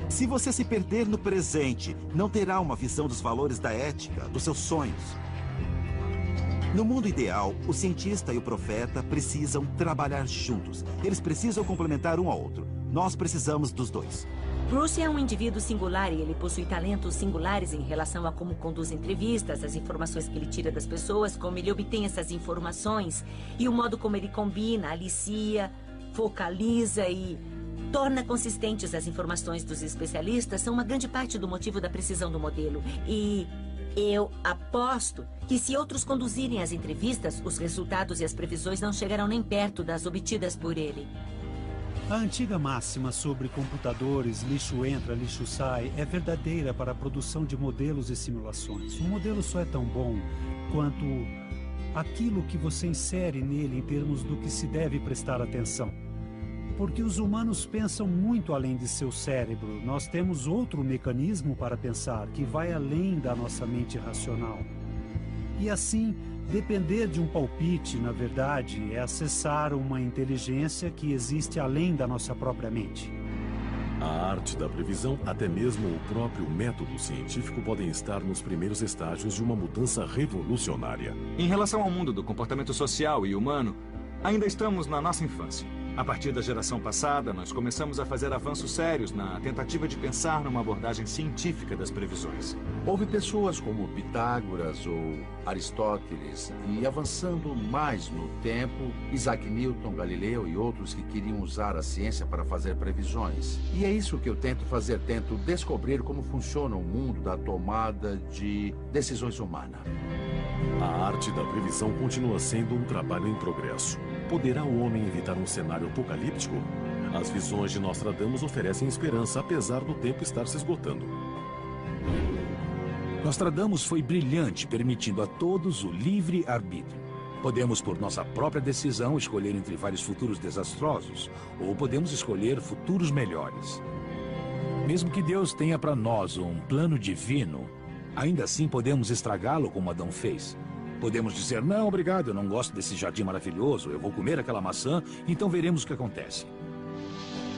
Se você se perder no presente, não terá uma visão dos valores da ética, dos seus sonhos. No mundo ideal, o cientista e o profeta precisam trabalhar juntos. Eles precisam complementar um ao outro. Nós precisamos dos dois. Bruce é um indivíduo singular e ele possui talentos singulares em relação a como conduz entrevistas, as informações que ele tira das pessoas, como ele obtém essas informações e o modo como ele combina, alicia, focaliza e torna consistentes as informações dos especialistas são uma grande parte do motivo da precisão do modelo. E eu aposto que se outros conduzirem as entrevistas, os resultados e as previsões não chegarão nem perto das obtidas por ele. A antiga máxima sobre computadores, lixo entra, lixo sai, é verdadeira para a produção de modelos e simulações. Um modelo só é tão bom quanto aquilo que você insere nele em termos do que se deve prestar atenção. Porque os humanos pensam muito além de seu cérebro. Nós temos outro mecanismo para pensar, que vai além da nossa mente racional. E assim, depender de um palpite, na verdade, é acessar uma inteligência que existe além da nossa própria mente. A arte da previsão, até mesmo o próprio método científico podem estar nos primeiros estágios de uma mudança revolucionária. Em relação ao mundo do comportamento social e humano, ainda estamos na nossa infância. A partir da geração passada, nós começamos a fazer avanços sérios na tentativa de pensar numa abordagem científica das previsões. Houve pessoas como Pitágoras ou Aristóteles, e avançando mais no tempo, Isaac Newton, Galileu e outros que queriam usar a ciência para fazer previsões. E é isso que eu tento fazer, tento descobrir como funciona o mundo da tomada de decisões humana. A arte da previsão continua sendo um trabalho em progresso. Poderá o homem evitar um cenário apocalíptico? As visões de Nostradamus oferecem esperança, apesar do tempo estar se esgotando. Nostradamus foi brilhante, permitindo a todos o livre arbítrio. Podemos, por nossa própria decisão, escolher entre vários futuros desastrosos, ou podemos escolher futuros melhores. Mesmo que Deus tenha para nós um plano divino, ainda assim podemos estragá-lo como Adão fez. Podemos dizer, não, obrigado, eu não gosto desse jardim maravilhoso, eu vou comer aquela maçã, então veremos o que acontece.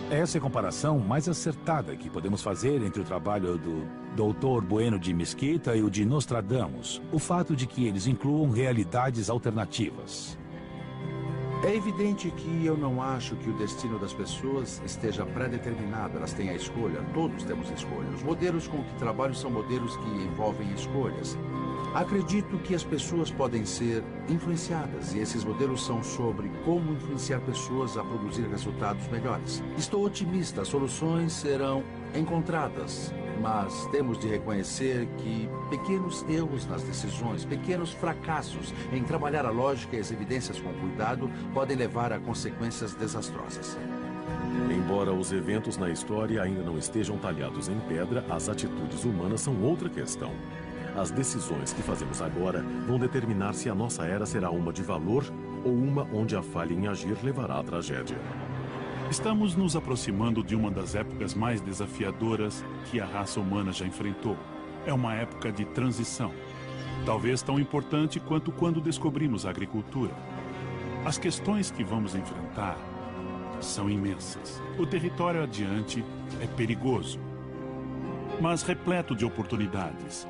Essa é a comparação mais acertada que podemos fazer entre o trabalho do Dr. Bueno de Mesquita e o de Nostradamus, o fato de que eles incluam realidades alternativas. É evidente que eu não acho que o destino das pessoas esteja pré-determinado. Elas têm a escolha. Todos temos escolha. Os modelos com que trabalho são modelos que envolvem escolhas. Acredito que as pessoas podem ser influenciadas, e esses modelos são sobre como influenciar pessoas a produzir resultados melhores. Estou otimista, as soluções serão encontradas, mas temos de reconhecer que pequenos erros nas decisões, pequenos fracassos em trabalhar a lógica e as evidências com cuidado podem levar a consequências desastrosas. Embora os eventos na história ainda não estejam talhados em pedra, as atitudes humanas são outra questão. As decisões que fazemos agora vão determinar se a nossa era será uma de valor ou uma onde a falha em agir levará à tragédia. Estamos nos aproximando de uma das épocas mais desafiadoras que a raça humana já enfrentou. É uma época de transição, talvez tão importante quanto quando descobrimos a agricultura. As questões que vamos enfrentar são imensas. O território adiante é perigoso, mas repleto de oportunidades.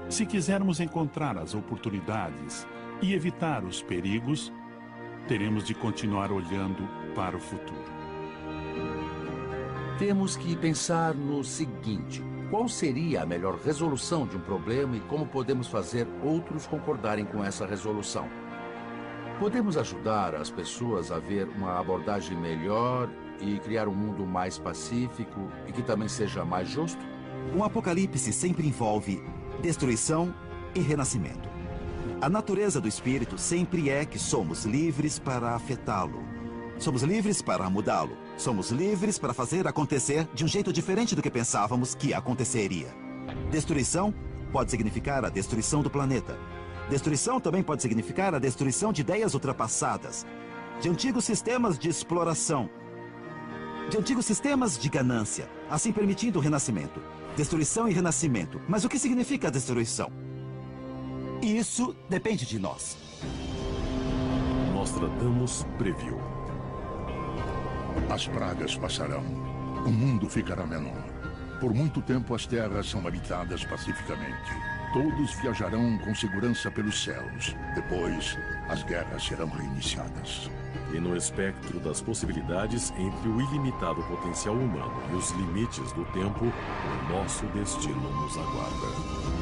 Se quisermos encontrar as oportunidades e evitar os perigos, teremos de continuar olhando para o futuro. Temos que pensar no seguinte: qual seria a melhor resolução de um problema e como podemos fazer outros concordarem com essa resolução? Podemos ajudar as pessoas a ver uma abordagem melhor e criar um mundo mais pacífico e que também seja mais justo? Um apocalipse sempre envolve destruição e renascimento. A natureza do espírito sempre é que somos livres para afetá-lo. Somos livres para mudá-lo. Somos livres para fazer acontecer de um jeito diferente do que pensávamos que aconteceria. Destruição pode significar a destruição do planeta. Destruição também pode significar a destruição de ideias ultrapassadas, de antigos sistemas de exploração, de antigos sistemas de ganância, assim permitindo o renascimento. Destruição e renascimento. Mas o que significa a destruição? Isso depende de nós. Nostradamus previu. As pragas passarão. O mundo ficará menor. Por muito tempo as terras são habitadas pacificamente. Todos viajarão com segurança pelos céus. Depois, as guerras serão reiniciadas. E no espectro das possibilidades entre o ilimitado potencial humano e os limites do tempo, o nosso destino nos aguarda.